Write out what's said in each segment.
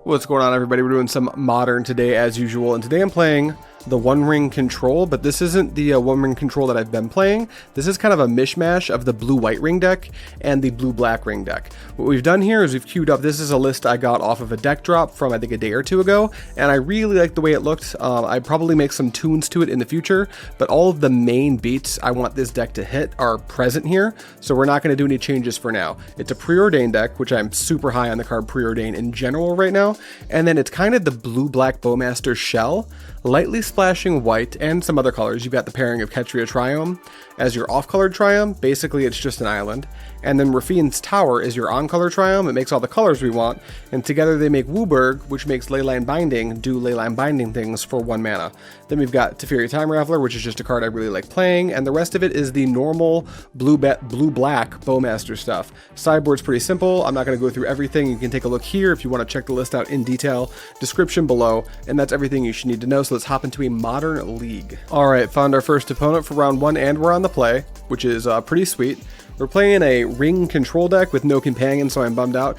What's going on, everybody? We're doing some Modern today as usual, and today I'm playing the One Ring Control, but this isn't the One Ring Control that I've been playing. This is kind of a mishmash of the Blue-White Ring deck and the Blue-Black Ring deck. What we've done here is we've queued up, this is a list I got off of a deck drop from I think a day or two ago, and I really like the way it looked. I'd probably make some tunes to it in the future, but all of the main beats I want this deck to hit are present here, so we're not going to do any changes for now. It's a preordained deck, which I'm super high on the card preordain in general right now, and then it's kind of the Blue-Black Bowmaster shell, lightly splashing white and some other colors. You've got the pairing of Ketria Triome as your off-colored Triome. Basically, it's just an island. And then Rafine's Tower is your on-color Triome. It makes all the colors we want. And together they make Wooburg, which makes Leyline Binding do Leyline Binding things for 1 mana. Then we've got Teferi Time Raveler, which is just a card I really like playing. And the rest of it is the normal blue-black Bowmaster stuff. Sideboard's pretty simple. I'm not going to go through everything. You can take a look here if you want to check the list out in detail. Description below. And that's everything you should need to know. So let's hop into a Modern League. Alright, found our first opponent for round 1 and we're on the play, which is pretty sweet. We're playing a Ring Control deck with no companion, so I'm bummed out.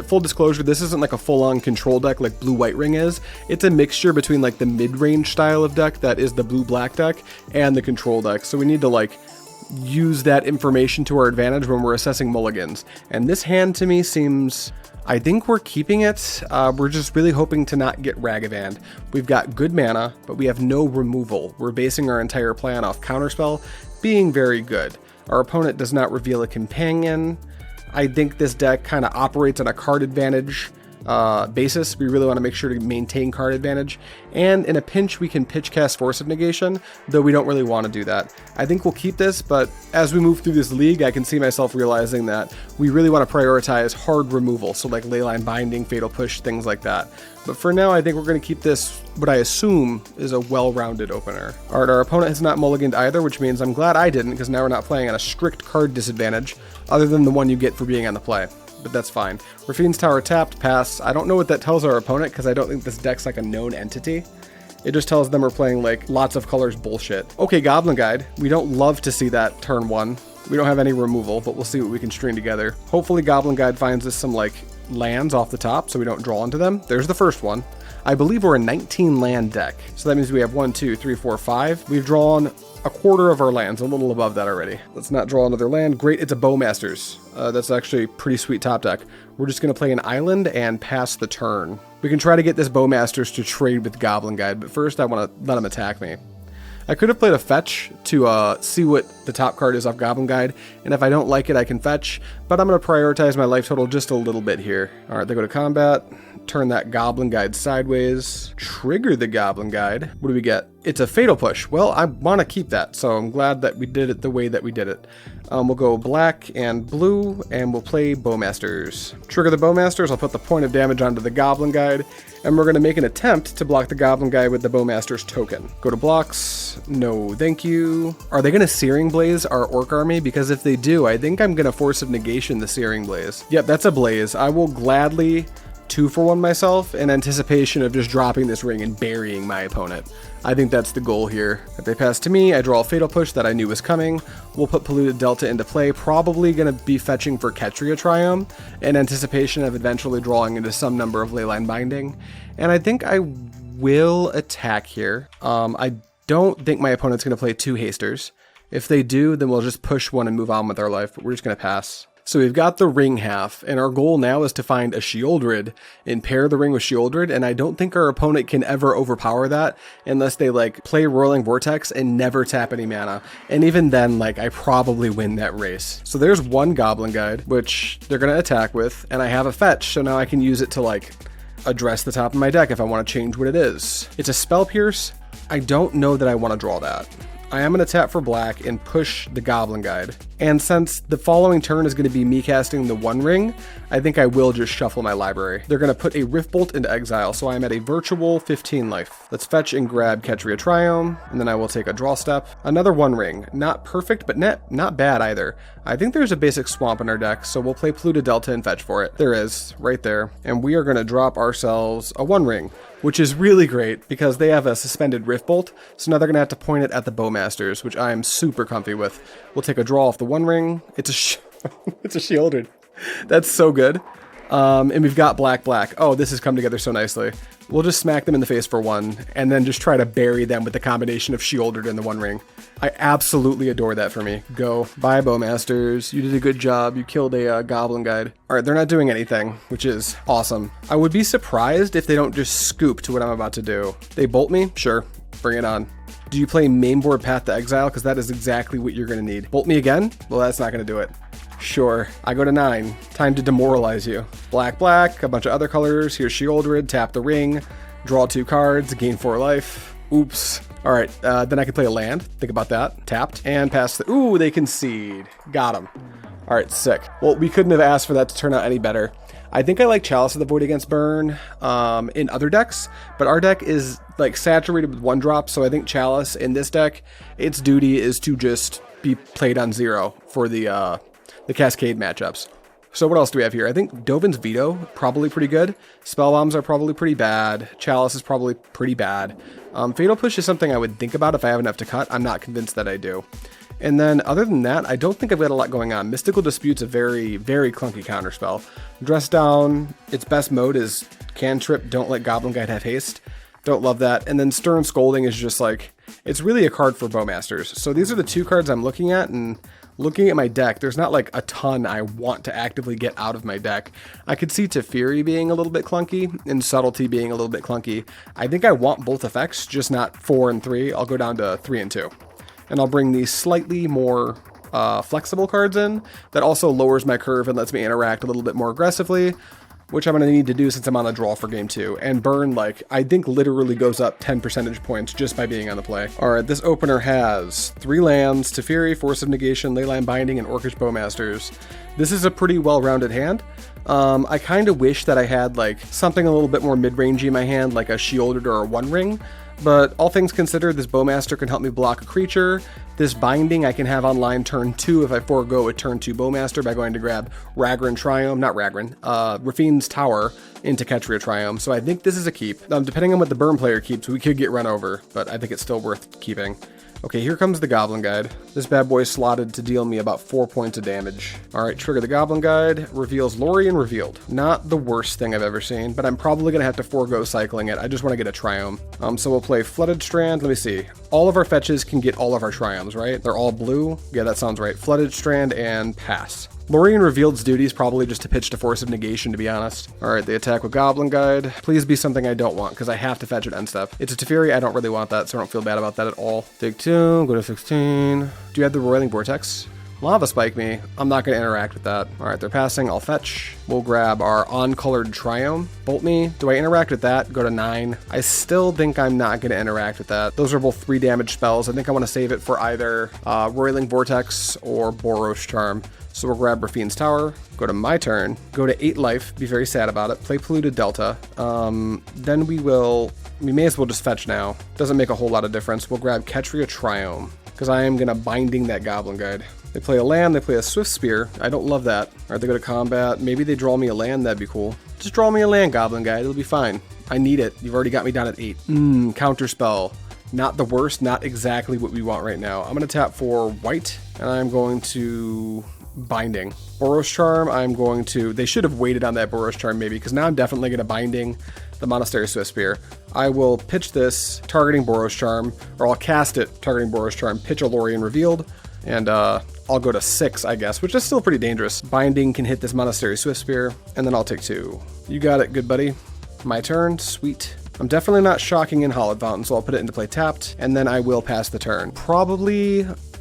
Full disclosure, this isn't like a full-on control deck like Blue-White Ring is. It's a mixture between like the mid-range style of deck that is the Blue-Black deck and the control deck, so we need to like use that information to our advantage when we're assessing mulligans. And this hand to me seems... I think we're keeping it. We're just really hoping to not get Ragavan. We've got good mana, but we have no removal. We're basing our entire plan off Counterspell being very good. Our opponent does not reveal a companion. I think this deck kind of operates on a card advantage basis. We really want to make sure to maintain card advantage, and in a pinch we can pitch cast Force of Negation, though we don't really want to do that. I think we'll keep this, but as we move through this league I can see myself realizing that we really want to prioritize hard removal, so like Leyline Binding, Fatal Push, things like that. But for now I think we're going to keep this what I assume is a well-rounded opener. Alright, our opponent has not mulliganed either, which means I'm glad I didn't, because now we're not playing on a strict card disadvantage other than the one you get for being on the play. But that's fine. Rafine's Tower tapped, pass. I don't know what that tells our opponent because I don't think this deck's like a known entity. It just tells them we're playing like lots of colors bullshit. Okay, Goblin Guide. We don't love to see that turn 1. We don't have any removal, but we'll see what we can string together. Hopefully Goblin Guide finds us some like lands off the top so we don't draw into them. There's the first one. I believe we're a 19 land deck. So that means we have 1, 2, 3, 4, 5. We've drawn a quarter of our lands, a little above that already. Let's not draw another land. Great, it's a Bowmasters. That's actually a pretty sweet top deck. We're just going to play an island and pass the turn. We can try to get this Bowmasters to trade with Goblin Guide, but first I want to let him attack me. I could have played a fetch to see what the top card is off Goblin Guide, and if I don't like it I can fetch, but I'm going to prioritize my life total just a little bit here. Alright, they go to combat, turn that Goblin Guide sideways, trigger the Goblin Guide. What do we get? It's a Fatal Push. Well, I want to keep that, so I'm glad that we did it the way that we did it. We'll go black and blue, and we'll play Bowmasters. Trigger the Bowmasters, I'll put the point of damage onto the Goblin Guide, and we're going to make an attempt to block the Goblin Guide with the Bowmasters token. Go to blocks, no thank you. Are they going to Searing Blaze our Orc army? Because if they do, I think I'm going to Force of Negation the Searing Blaze. Yep, that's a Blaze. I will gladly 2-for-1 myself in anticipation of just dropping this ring and burying my opponent. I think that's the goal here. If they pass to me, I draw a Fatal Push that I knew was coming. We'll put Polluted Delta into play, probably going to be fetching for Ketria Triome in anticipation of eventually drawing into some number of Leyline Binding. And I think I will attack here. I don't think my opponent's going to play 2 Hasters. If they do, then we'll just push 1 and move on with our life, but we're just going to pass. So we've got the ring half, and our goal now is to find a Sheoldred and pair the ring with Sheoldred, and I don't think our opponent can ever overpower that unless they like play Roiling Vortex and never tap any mana. And even then, like, I probably win that race. So there's one Goblin Guide, which they're going to attack with, and I have a fetch, so now I can use it to like address the top of my deck if I want to change what it is. It's a Spell Pierce. I don't know that I want to draw that. I am going to tap for black and push the Goblin Guide. And since the following turn is going to be me casting the One Ring, I think I will just shuffle my library. They're going to put a Riftbolt into exile, so I'm at a virtual 15 life. Let's fetch and grab Ketria Triome, and then I will take a draw step. Another One Ring. Not perfect, but not bad either. I think there's a basic swamp in our deck, so we'll play Polluted Delta and fetch for it. There is, right there. And we are going to drop ourselves a One Ring, which is really great because they have a suspended Riftbolt, so now they're going to have to point it at the Bowmasters, which I'm super comfy with. We'll take a draw off the One Ring. It's a Sheoldred. That's so good. And we've got black, black. Oh, this has come together so nicely. We'll just smack them in the face for 1, and then just try to bury them with the combination of Shieldred and the One Ring. I absolutely adore that for me. Go. Bye, Bowmasters. You did a good job. You killed a Goblin Guide. All right, they're not doing anything, which is awesome. I would be surprised if they don't just scoop to what I'm about to do. They bolt me? Sure. Bring it on. Do you play mainboard Path to Exile? Because that is exactly what you're going to need. Bolt me again? Well, that's not going to do it. Sure. I go to 9. Time to demoralize you. Black, black, a bunch of other colors. Here's Shieldred, tap the ring, draw 2 cards, gain 4 life. Oops. All right, then I can play a land. Think about that. Tapped and pass the... Ooh, they concede. Got him. All right, sick. Well, we couldn't have asked for that to turn out any better. I think I like Chalice of the Void against burn in other decks, but our deck is like saturated with 1-drop, so I think Chalice in this deck, its duty is to just be played on 0 for the Cascade matchups. So what else do we have here? I think Dovin's Veto, probably pretty good. Spell Bombs are probably pretty bad. Chalice is probably pretty bad. Fatal Push is something I would think about if I have enough to cut. I'm not convinced that I do. And then other than that, I don't think I've got a lot going on. Mystical Dispute's a very, very clunky counterspell. Dress Down, its best mode is Cantrip, Don't Let Goblin Guide have haste. Don't love that. And then Stern Scolding is just like, it's really a card for Bowmasters. So these are the 2 cards I'm looking at, and looking at my deck, there's not like a ton I want to actively get out of my deck. I could see Teferi being a little bit clunky and Subtlety being a little bit clunky. I think I want both effects, just not 4 and 3. I'll go down to 3 and 2. And I'll bring these slightly more flexible cards in that also lowers my curve and lets me interact a little bit more aggressively, which I'm going to need to do since I'm on the draw for game 2. And burn, like, I think literally goes up 10 percentage points just by being on the play. All right, this opener has 3 lands, Teferi, Force of Negation, Leyline Binding, and Orcish Bowmasters. This is a pretty well-rounded hand. I kind of wish that I had, like, something a little bit more mid-rangey in my hand, like a Shieldred or a One Ring. But all things considered, this Bowmaster can help me block a creature. This Binding I can have online turn 2 if I forego a turn 2 Bowmaster by going to grab Rafine's Tower into Ketria Triome. So I think this is a keep. Depending on what the burn player keeps, we could get run over, but I think it's still worth keeping. Okay, here comes the Goblin Guide. This bad boy slotted to deal me about 4 points of damage. All right, trigger the Goblin Guide. Reveals Lorien Revealed. Not the worst thing I've ever seen, but I'm probably going to have to forego cycling it. I just want to get a Triome. So we'll play Flooded Strand. Let me see. All of our fetches can get all of our Triomes, right? They're all blue? Yeah, that sounds right. Flooded Strand and pass. Lorien Revealed's duty is probably just to pitch to Force of Negation, to be honest. All right, they attack with Goblin Guide. Please be something I don't want, because I have to fetch it end step. It's a Teferi. I don't really want that, so I don't feel bad about that at all. Take 2, go to 16. Do you have the Roiling Vortex? Lava Spike me. I'm not going to interact with that. All right, they're passing. I'll fetch. We'll grab our uncolored Triome. Bolt me. Do I interact with that? Go to 9. I still think I'm not going to interact with that. Those are both 3 damage spells. I think I want to save it for either Roiling Vortex or Boros Charm. So we'll grab Rafine's Tower, go to my turn, go to 8 life, be very sad about it, play Polluted Delta. Then we may as well just fetch now. Doesn't make a whole lot of difference. We'll grab Ketria Triome, because I am going to Binding that Goblin Guide. They play a land, they play a Swift Spear. I don't love that. All right, they go to combat. Maybe they draw me a land, that'd be cool. Just draw me a land, Goblin Guide, it'll be fine. I need it. You've already got me down at 8. Counterspell. Not the worst, not exactly what we want right now. I'm going to tap for white, and I'm going to Binding. Boros Charm, I'm going to... They should have waited on that Boros Charm maybe, because now I'm definitely going to Binding the Monastery Swift Spear. I will pitch this targeting Boros Charm, or I'll cast it targeting Boros Charm, pitch a Lorien Revealed, and I'll go to 6, I guess, which is still pretty dangerous. Binding can hit this Monastery Swift Spear, and then I'll take 2. You got it, good buddy. My turn, sweet. I'm definitely not shocking in Hallowed Fountain, so I'll put it into play tapped, and then I will pass the turn.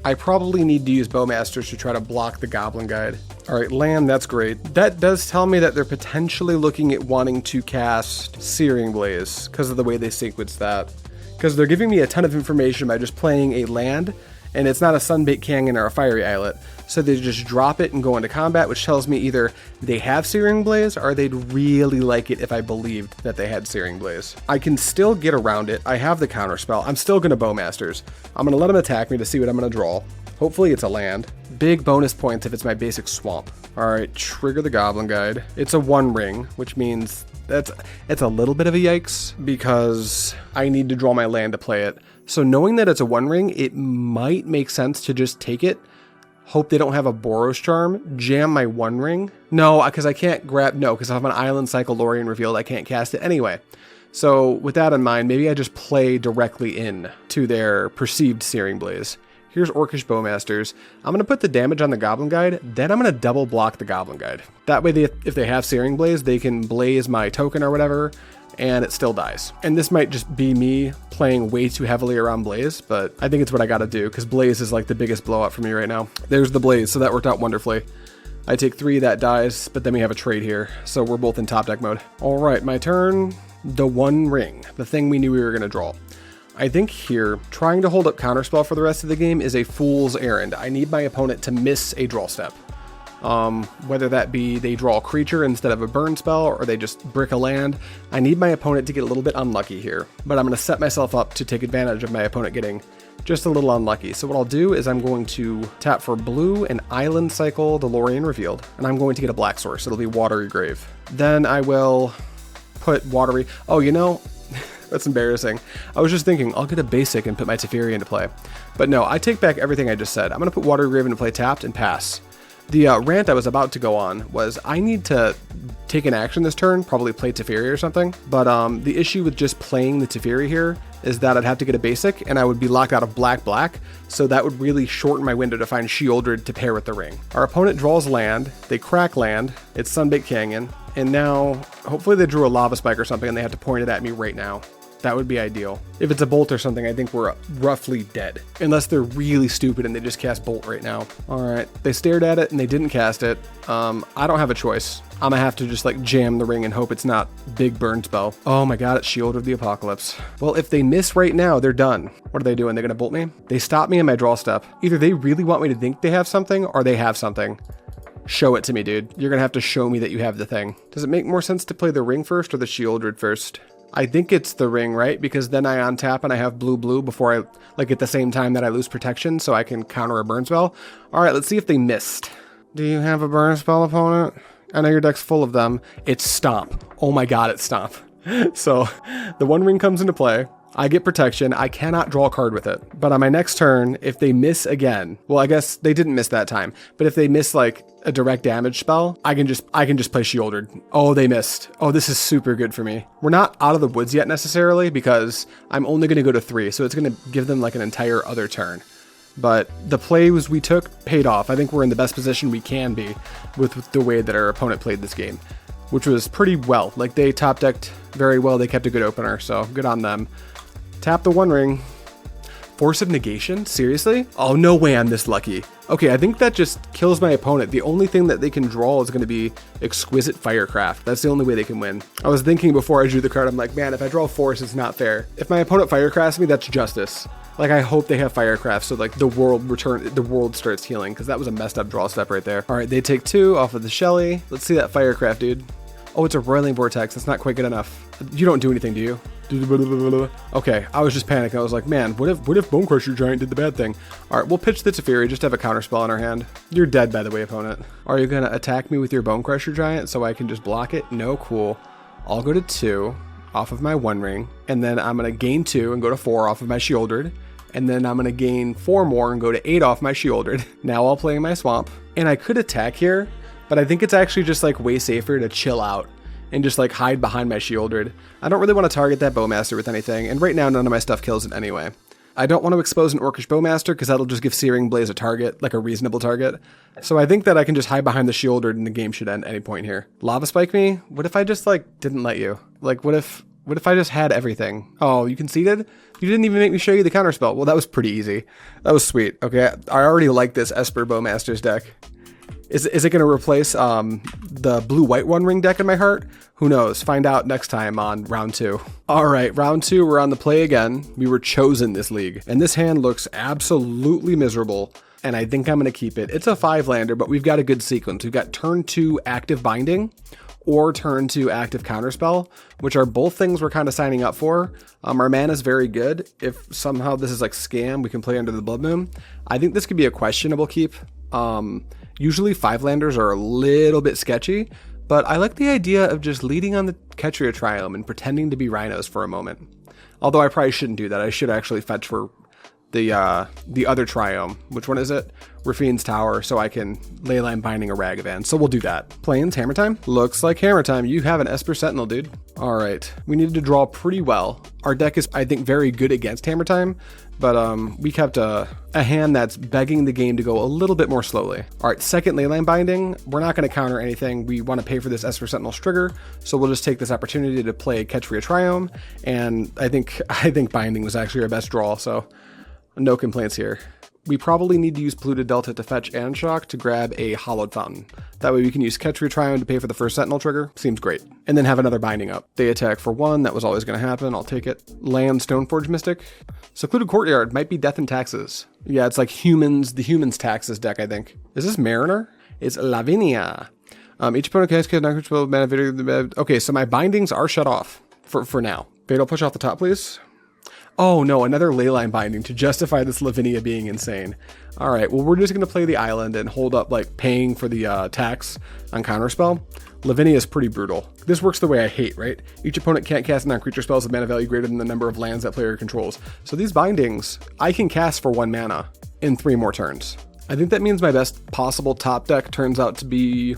I probably need to use Bowmasters to try to block the Goblin Guide. All right, land, that's great. That does tell me that they're potentially looking at wanting to cast Searing Blaze because of the way they sequence that. Because they're giving me a ton of information by just playing a land, and it's not a Sunbaked Canyon or a Fiery Islet. So they just drop it and go into combat, which tells me either they have Searing Blaze or they'd really like it if I believed that they had Searing Blaze. I can still get around it. I have the counterspell. I'm still going to Bowmasters. I'm going to let them attack me to see what I'm going to draw. Hopefully it's a land. Big bonus points if it's my basic swamp. All right, trigger the Goblin Guide. It's a 1 ring, which means it's a little bit of a yikes because I need to draw my land to play it. So knowing that it's a 1 ring, it might make sense to just take it. hope they don't have a Boros Charm, jam my One Ring. No, because I can't grab, no, because if I have an Island Cycle Lorien Revealed, I can't cast it anyway. So with that in mind, maybe I just play directly in to their perceived Searing Blaze. Here's Orcish Bowmasters. I'm going to put the damage on the Goblin Guide, then I'm going to double block the Goblin Guide. That way, if they have Searing Blaze, they can blaze my token or whatever, and it still dies. And this might just be me playing way too heavily around Blaze, but I think it's what I gotta do, because Blaze is like the biggest blowout for me right now. There's the Blaze, so that worked out wonderfully. I take 3, that dies, but then we have a trade here, so we're both in top deck mode. All right, my turn. The One Ring, the thing we knew we were gonna draw. I think here, trying to hold up Counterspell for the rest of the game is a fool's errand. I need my opponent to miss a draw step. Whether that be they draw a creature instead of a burn spell, or they just brick a land. I need my opponent to get a little bit unlucky here, but I'm going to set myself up to take advantage of my opponent getting just a little unlucky. So what I'll do is I'm going to tap for blue and Island Cycle the Lorien Revealed, and I'm going to get a black source. It'll be Watery Grave. Then I will put Watery, oh, you know, that's embarrassing. I was just thinking, I'll get a basic and put my Teferi into play. But no, I take back everything I just said. I'm going to put Watery Grave into play tapped and pass. The rant I was about to go on was I need to take an action this turn, probably play Teferi or something. But the issue with just playing the Teferi here is that I'd have to get a basic and I would be locked out of black, so that would really shorten my window to find Shieldred to pair with the ring. Our opponent draws land, they crack land, it's Sunbaked Canyon, and now hopefully they drew a Lava Spike or something and they have to point it at me right now. That would be ideal. If it's a bolt or something, I think we're roughly dead. Unless they're really stupid and they just cast bolt right now. All right, they stared at it and they didn't cast it. I don't have a choice. I'm gonna have to just like jam the ring and hope it's not big burn spell. Oh my god, it's Shield of the Apocalypse. Well, if they miss right now, they're done. What are they doing? They're gonna bolt me? They stop me in my draw step. Either they really want me to think they have something or they have something. Show it to me, dude. You're gonna have to show me that you have the thing. Does it make more sense to play the ring first or the Shieldred first? I think it's the ring, right? Because then I untap and I have blue before I, like at the same time that I lose protection, so I can counter a burn spell. All right, let's see if they missed. Do you have a burn spell, opponent? I know your deck's full of them. It's Stomp. Oh my god, it's Stomp. So the One Ring comes into play. I get protection. I cannot draw a card with it. But on my next turn, if they miss again, well, I guess they didn't miss that time. But if they miss like a direct damage spell, I can just play Shieldred. Oh, they missed. Oh, this is super good for me. We're not out of the woods yet necessarily because I'm only going to go to 3. So it's going to give them like an entire other turn. But the plays we took paid off. I think we're in the best position we can be with the way that our opponent played this game, which was pretty well. Like they top decked very well. They kept a good opener. So good on them. Tap the One Ring. Force of Negation? Seriously? Oh, no way I'm this lucky. Okay, I think that just kills my opponent. The only thing that they can draw is going to be Exquisite Firecraft. That's the only way they can win. I was thinking before I drew the card, I'm like, man, if I draw Force, it's not fair. If my opponent Firecrafts me, that's justice. Like, I hope they have Firecraft so, like, the world starts healing, because that was a messed up draw step right there. All right, they take 2 off of the Shelly. Let's see that Firecraft, dude. Oh, it's a Roiling Vortex. That's not quite good enough. You don't do anything, do you? Okay, I was just panicking. I was like, man, what if Bonecrusher Giant did the bad thing? All right, we'll pitch the Teferi, just have a counterspell in our hand. You're dead, by the way, opponent. Are you going to attack me with your Bonecrusher Giant so I can just block it? No, cool. I'll go to 2 off of my One Ring, and then I'm going to gain 2 and go to 4 off of my Shieldred, and then I'm going to gain 4 more and go to 8 off my Shieldred. Now I'll play my Swamp, and I could attack here, but I think it's actually just like way safer to chill out and just like hide behind my Shieldred. I don't really want to target that Bowmaster with anything, and right now none of my stuff kills it anyway. I don't want to expose an Orcish Bowmaster because that'll just give Searing Blaze a target, like a reasonable target. So I think that I can just hide behind the Shieldred and the game should end any point here. Lava Spike me? What if I just like didn't let you? Like what if I just had everything? Oh, you conceded? You didn't even make me show you the counterspell. Well, that was pretty easy. That was sweet. Okay, I already like this Esper Bowmaster's deck. Is it going to replace the blue-white One Ring deck in my heart? Who knows? Find out next time on round 2. All right, round 2, we're on the play again. We were chosen this league, and this hand looks absolutely miserable, and I think I'm going to keep it. It's a 5-lander, but we've got a good sequence. We've got turn 2 active binding or turn 2 active counterspell, which are both things we're kind of signing up for. Our mana is very good. If somehow this is like scam, we can play Under the Blood Moon. I think this could be a questionable keep. Usually 5-landers are a little bit sketchy, but I like the idea of just leading on the Ketria Triome and pretending to be rhinos for a moment. Although I probably shouldn't do that. I should actually fetch for the other triome. Which one is it? Rafine's Tower, so I can Leyline Binding a Ragavan. So we'll do that. Plains, hammer time? Looks like hammer time. You have an Esper Sentinel, dude. All right, we needed to draw pretty well. Our deck is, I think, very good against hammer time, but we kept a hand that's begging the game to go a little bit more slowly. All right, second Leyline Binding. We're not going to counter anything. We want to pay for this Esper Sentinel's trigger, so we'll just take this opportunity to play Catch for a Triome, and I think Binding was actually our best draw, so no complaints here. We probably need to use Polluted Delta to fetch and shock to grab a Hollowed Fountain. That way we can use Catch for a Triome to pay for the first Sentinel trigger. Seems great. And then have another Binding up. They attack for 1. That was always going to happen. I'll take it. Land Stoneforge Mystic. Secluded Courtyard might be Death and Taxes. Yeah, it's like the humans taxes deck, I think. Is this Mariner? It's Lavinia. Each opponent casts non-control mana. Okay, so my bindings are shut off for now. Fatal push off the top, please. Oh no, another Leyline Binding to justify this Lavinia being insane. All right, well, we're just going to play the island and hold up, like, paying for the tax on counterspell. Lavinia is pretty brutal. This works the way I hate, right? Each opponent can't cast non-creature spells with mana value greater than the number of lands that player controls. So these bindings, I can cast for 1 mana in 3 more turns. I think that means my best possible top deck turns out to be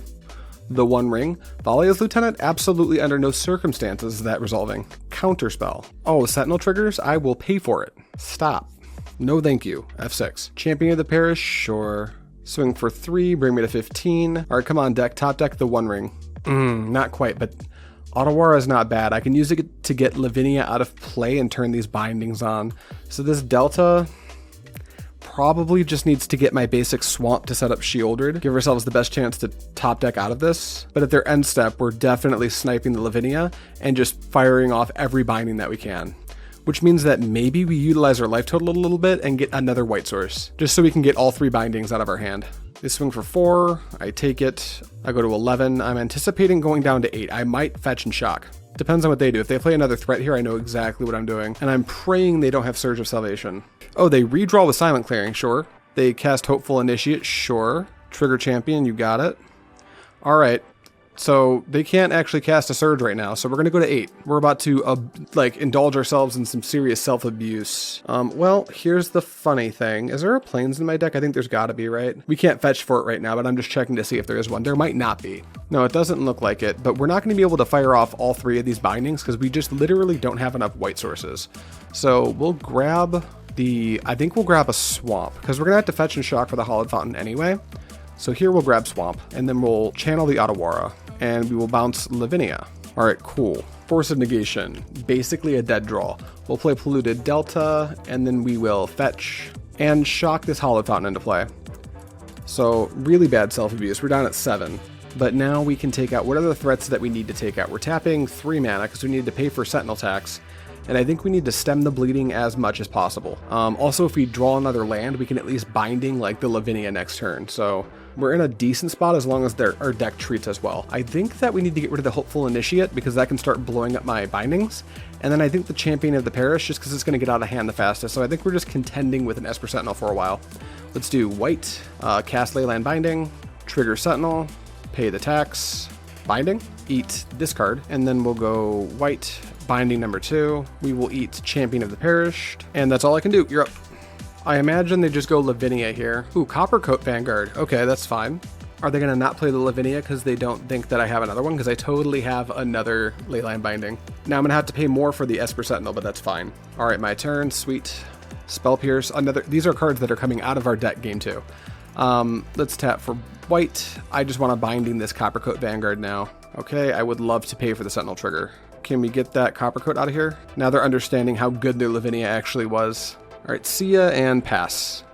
the One Ring. Valia's Lieutenant, absolutely under no circumstances is that resolving. Counterspell. Oh, Sentinel triggers? I will pay for it. Stop. No thank you. F6. Champion of the Parish? Sure. Swing for 3, bring me to 15. All right, come on, deck. Top deck the One Ring. Not quite, but Otawara is not bad. I can use it to get Lavinia out of play and turn these bindings on. So this Delta probably just needs to get my basic Swamp to set up Shieldred, give ourselves the best chance to top deck out of this. But at their end step, we're definitely sniping the Lavinia and just firing off every binding that we can. Which means that maybe we utilize our life total a little bit and get another white source, just so we can get all 3 bindings out of our hand. They swing for 4, I take it, I go to 11, I'm anticipating going down to 8. I might fetch and shock. Depends on what they do. If they play another threat here, I know exactly what I'm doing. And I'm praying they don't have Surge of Salvation. Oh, they redraw with Silent Clearing, sure. They cast Hopeful Initiate, sure. Trigger Champion, you got it. All right. So they can't actually cast a Surge right now, so we're going to go to 8. We're about to, indulge ourselves in some serious self-abuse. Well, here's the funny thing. Is there a Plains in my deck? I think there's got to be, right? We can't fetch for it right now, but I'm just checking to see if there is one. There might not be. No, it doesn't look like it, but we're not going to be able to fire off all 3 of these bindings because we just literally don't have enough white sources. So we'll grab I think we'll grab a Swamp because we're going to have to fetch and shock for the Hollowed Fountain anyway. So here we'll grab Swamp, and then we'll channel the Otawara, and we will bounce Lavinia. All right, cool. Force of Negation, basically a dead draw. We'll play Polluted Delta, and then we will fetch and shock this Hollowed Fountain into play. So really bad self-abuse. We're down at 7. But now we can take out, what are the threats that we need to take out? We're tapping 3 mana because we need to pay for Sentinel tax. And I think we need to stem the bleeding as much as possible. Also, if we draw another land, we can at least binding like the Lavinia next turn. So we're in a decent spot as long as our deck treats us well. I think that we need to get rid of the Hopeful Initiate because that can start blowing up my bindings. And then I think the Champion of the Parish just because it's going to get out of hand the fastest. So I think we're just contending with an Esper Sentinel for a while. Let's do white, cast Leyline Binding, trigger Sentinel, pay the tax, binding, eat discard, and then we'll go white, binding number 2. We will eat Champion of the Parish, and that's all I can do. You're up. I imagine they just go Lavinia here. Ooh, Coppercoat Vanguard. Okay, that's fine. Are they going to not play the Lavinia because they don't think that I have another one? Because I totally have another Leyline Binding. Now I'm going to have to pay more for the Esper Sentinel, but that's fine. All right, my turn. Sweet. Spell Pierce. These are cards that are coming out of our deck game 2. Let's tap for white. I just want to binding this Coppercoat Vanguard now. Okay, I would love to pay for the Sentinel trigger. Can we get that Coppercoat out of here? Now they're understanding how good their Lavinia actually was. All right, see ya and pass.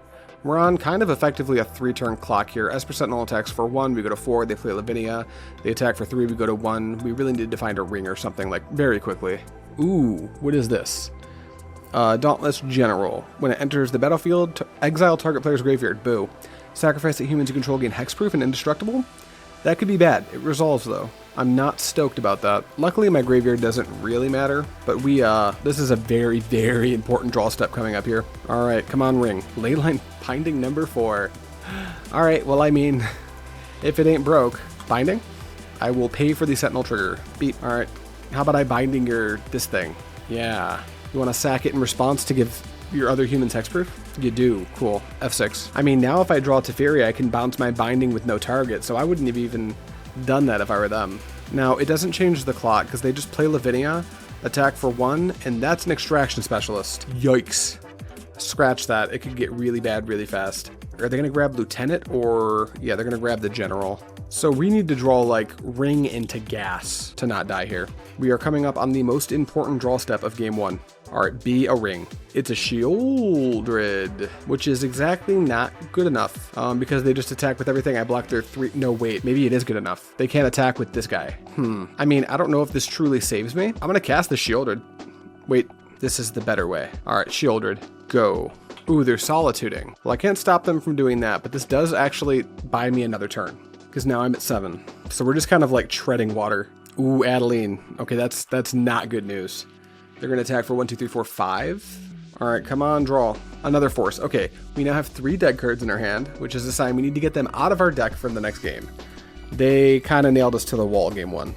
We're on kind of effectively a 3-turn clock here. Esper Sentinel attacks for 1, we go to 4, they play Lavinia. They attack for 3, we go to 1. We really need to find a ring or something like very quickly. Ooh, what is this? Dauntless General. When it enters the battlefield, exile target player's graveyard. Boo. Sacrifice that humans you control gain hexproof and indestructible? That could be bad. It resolves though. I'm not stoked about that. Luckily my graveyard doesn't really matter, but this is a very, very important draw step coming up here. All right, come on ring. Leyline Binding number 4. All right, well I mean, if it ain't broke, binding? I will pay for the Sentinel trigger. Beep. All right, how about I binding this thing? Yeah. You want to sack it in response to give your other humans hexproof? You do. Cool. F6. I mean, now if I draw Teferi, I can bounce my binding with no target, so I wouldn't have even done that if I were them. Now, it doesn't change the clock, because they just play Lavinia, attack for 1, and that's an extraction specialist. Yikes. Scratch that. It could get really bad really fast. Are they going to grab Lieutenant, or... yeah, they're going to grab the General. So we need to draw, like, Ring into Gas to not die here. We are coming up on the most important draw step of game 1. Alright, be a Ring. It's a Shieldred, which is exactly not good enough, because they just attack with everything. I blocked their 3... no, wait, maybe it is good enough. They can't attack with this guy. I mean, I don't know if this truly saves me. I'm going to cast the Shieldred. Wait, this is the better way. Alright, Shieldred, go. Ooh, they're solituding. Well, I can't stop them from doing that, but this does actually buy me another turn, because now I'm at 7. So we're just kind of like treading water. Ooh, Adeline. Okay, that's not good news. They're going to attack for 1, 2, 3, 4, 5. All right, come on, draw. Another force. Okay, we now have 3 dead cards in our hand, which is a sign we need to get them out of our deck for the next game. They kind of nailed us to the wall game 1.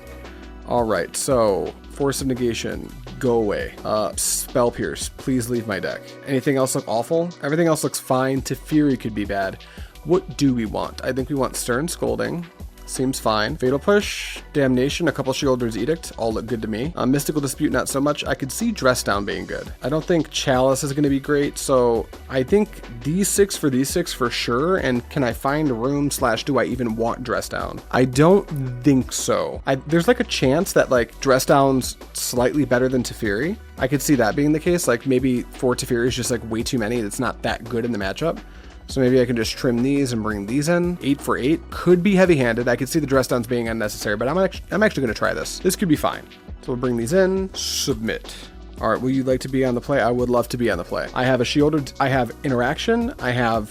All right, so Force of Negation, go away. Spell Pierce, please leave my deck. Anything else look awful? Everything else looks fine. Teferi could be bad. What do we want? I think we want Stern Scolding. Seems fine. Fatal Push, Damnation, a couple Shieldred's Edict, all look good to me. Mystical Dispute, not so much. I could see Dress Down being good. I don't think Chalice is going to be great, so I think these 6 for these 6 for sure, and can I find room / do I even want Dress Down? I don't think so. There's like a chance that like Dress Down's slightly better than Teferi. I could see that being the case, like maybe 4 Teferi is just like way too many. It's not that good in the matchup. So maybe I can just trim these and bring these in. 8 for 8 could be heavy-handed. I could see the dress downs being unnecessary, but I'm actually going to try this. This could be fine. So we'll bring these in. Submit. All right, will you like to be on the play? I would love to be on the play. I have a Shieldred, I have Interaction, I have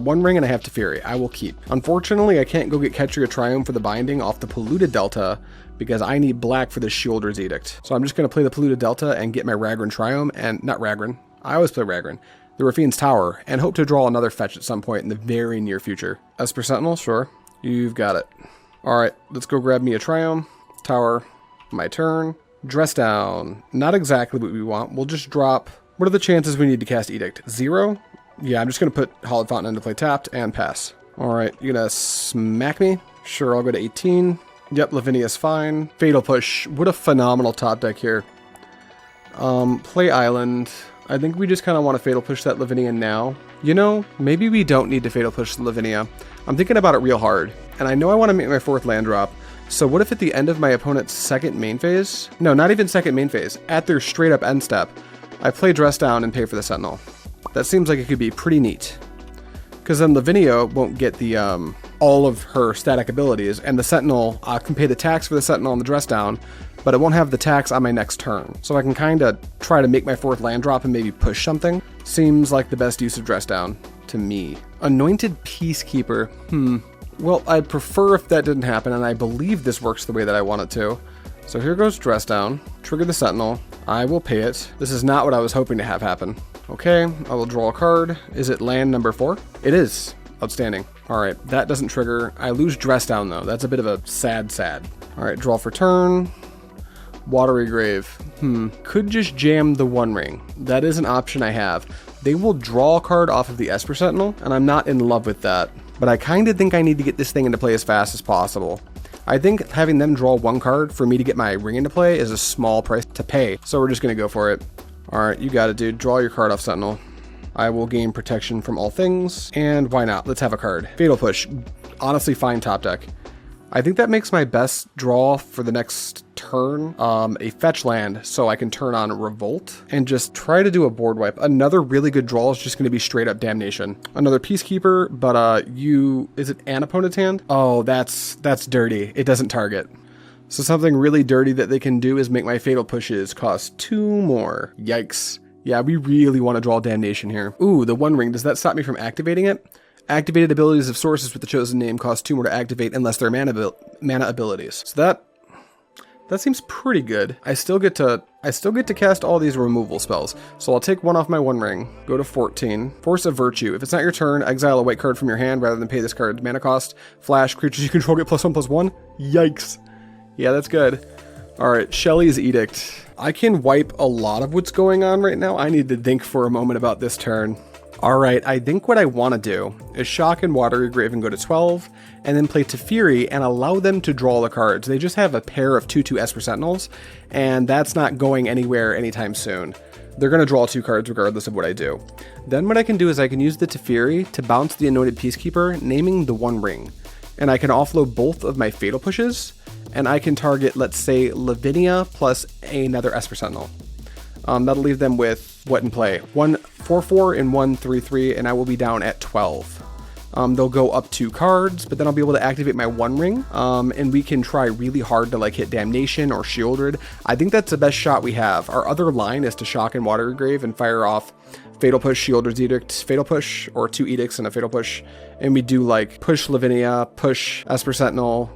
One Ring, and I have Teferi. I will keep. Unfortunately, I can't go get Ketria Triumph for the binding off the Polluted Delta because I need black for the Shieldred's Edict. So I'm just going to play the Polluted Delta and get my Ragran Triumph, and not Ragran. I always play Ragran. The Rafine's Tower, and hope to draw another fetch at some point in the very near future. Esper Sentinel, sure. You've got it. All right, let's go grab me a Triumph. Tower, my turn. Dress Down, not exactly what we want. We'll just drop. What are the chances we need to cast Edict? 0? Yeah, I'm just going to put Hallowed Fountain into play tapped and pass. All right, you're going to smack me? Sure, I'll go to 18. Yep, Lavinia's fine. Fatal Push, what a phenomenal top deck here. Play Island. I think we just kind of want to Fatal Push that Lavinia now. You know, maybe we don't need to Fatal Push the Lavinia. I'm thinking about it real hard, and I know I want to make my 4th land drop. So what if at the end of my opponent's 2nd main phase, no, not even 2nd main phase, at their straight up end step, I play Dress Down and pay for the Sentinel. That seems like it could be pretty neat. Because then Lavinia won't get the all of her static abilities, and the Sentinel can pay the tax for the Sentinel and the Dress Down, but it won't have the tax on my next turn. So I can kind of try to make my 4th land drop and maybe push something. Seems like the best use of Dress Down to me. Anointed Peacekeeper, Well, I'd prefer if that didn't happen, and I believe this works the way that I want it to. So here goes Dress Down. Trigger the Sentinel. I will pay it. This is not what I was hoping to have happen. Okay, I will draw a card. Is it land number 4? It is. Outstanding. All right, that doesn't trigger. I lose Dress Down, though. That's a bit of a sad. All right, draw for turn. Watery Grave. Could just jam the One Ring. That is an option I have. They will draw a card off of the Esper Sentinel, and I'm not in love with that. But I kind of think I need to get this thing into play as fast as possible. I think having them draw 1 card for me to get my ring into play is a small price to pay, so we're just going to go for it. Alright, you got it, dude. Draw your card off Sentinel. I will gain protection from all things, and why not? Let's have a card. Fatal Push. Honestly, fine top deck. I think that makes my best draw for the next turn a fetch land, so I can turn on Revolt and just try to do a board wipe. Another really good draw is just going to be straight up Damnation. Another Peacekeeper, but is it an opponent's hand? Oh, that's dirty. It doesn't target. So something really dirty that they can do is make my Fatal Pushes cost 2 more. Yikes. Yeah, we really want to draw Damnation here. Ooh, the One Ring. Does that stop me from activating it? Activated abilities of sources with the chosen name cost 2 more to activate unless they're mana abilities. So that seems pretty good. I still get to cast all these removal spells. So I'll take 1 off my One Ring, go to 14. Force of Virtue. If it's not your turn, exile a white card from your hand rather than pay this card's mana cost. Flash, creatures you control get +1/+1. Yikes. Yeah, that's good. Alright, Shelly's Edict. I can wipe a lot of what's going on right now. I need to think for a moment about this turn. All right, I think what I want to do is shock and Watery Grave and go to 12, and then play Teferi and allow them to draw the cards. They just have a pair of 2/2 Esper Sentinels, and that's not going anywhere anytime soon. They're going to draw 2 cards regardless of what I do. Then what I can do is I can use the Teferi to bounce the Anointed Peacekeeper, naming the One Ring. And I can offload both of my Fatal Pushes, and I can target, let's say, Lavinia plus another Esper Sentinel. That'll leave them with what in play? 1 4/4 and 1 3/3, and I will be down at 12. They'll go up 2 cards, but then I'll be able to activate my One Ring, and we can try really hard to like hit Damnation or Shieldred. I think that's the best shot we have. Our other line is to shock and Watery Grave and fire off Fatal Push, Shieldred's Edict, Fatal Push, or 2 Edicts and a Fatal Push, and we do like push Lavinia, push Esper Sentinel,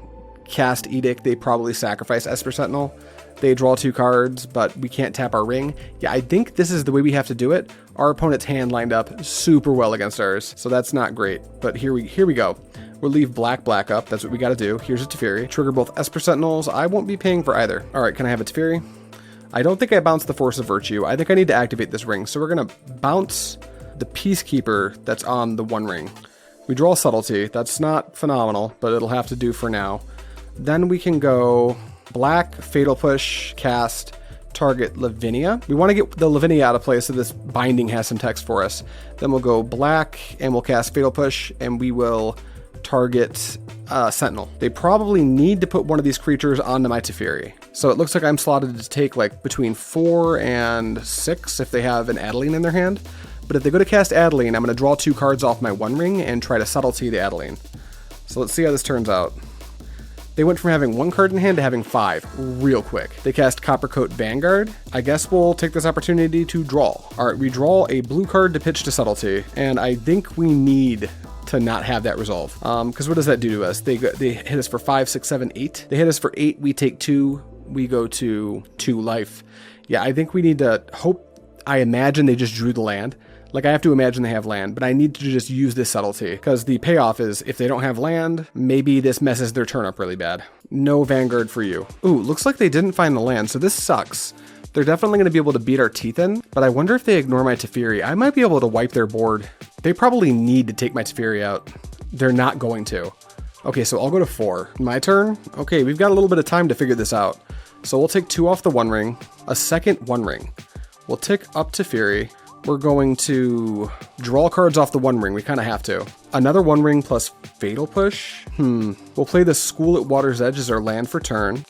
cast Edict. They probably sacrifice Esper Sentinel. They draw 2 cards, but we can't tap our ring. Yeah, I think this is the way we have to do it. Our opponent's hand lined up super well against ours, so that's not great. But here we go. We'll leave black up. That's what we got to do. Here's a Teferi. Trigger both Esper Sentinels. I won't be paying for either. All right, can I have a Teferi? I don't think I bounced the Force of Virtue. I think I need to activate this ring. So we're going to bounce the Peacekeeper that's on the One Ring. We draw Subtlety. That's not phenomenal, but it'll have to do for now. Then we can go black, Fatal Push, cast, target Lavinia. We want to get the Lavinia out of play so this binding has some text for us. Then we'll go black and we'll cast Fatal Push and we will target Sentinel. They probably need to put one of these creatures onto my Teferi. So it looks like I'm slotted to take like between 4 and 6 if they have an Adeline in their hand. But if they go to cast Adeline, I'm going to draw 2 cards off my One Ring and try to Subtlety the Adeline. So let's see how this turns out. They went from having 1 card in hand to having 5 real quick. They cast Coppercoat Vanguard. I guess we'll take this opportunity to draw. All right, we draw a blue card to pitch to Subtlety, and I think we need to not have that resolve. Because what does that do to us? They hit us for 5, 6, 7, 8. They hit us for 8, we take 2, we go to 2 life. Yeah, I think we need to hope, I imagine they just drew the land. Like, I have to imagine they have land, but I need to just use this Subtlety, because the payoff is, if they don't have land, maybe this messes their turn up really bad. No Vanguard for you. Ooh, looks like they didn't find the land, so this sucks. They're definitely going to be able to beat our teeth in, but I wonder if they ignore my Teferi. I might be able to wipe their board. They probably need to take my Teferi out. They're not going to. Okay, so I'll go to 4. My turn? Okay, we've got a little bit of time to figure this out. So we'll take 2 off the One Ring, a second One Ring. We'll tick up Teferi. We're going to draw cards off the One Ring. We kind of have to. Another One Ring plus Fatal Push. We'll play the School at Water's Edge as our land for turn.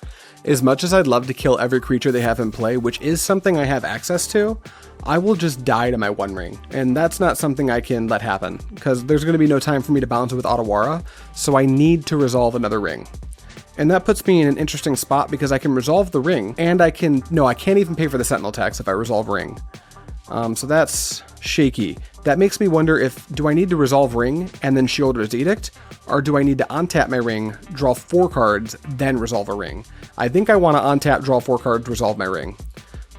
As much as I'd love to kill every creature they have in play, which is something I have access to, I will just die to my One Ring. And that's not something I can let happen, because there's going to be no time for me to bounce with Otawara, so I need to resolve another ring. And that puts me in an interesting spot, because I can resolve the ring, and I can't even pay for the Sentinel tax if I resolve ring. So that's shaky. That makes me wonder do I need to resolve ring and then Shieldred's Edict, or do I need to untap my ring, draw 4 cards, then resolve a ring? I think I want to untap, draw 4 cards, resolve my ring.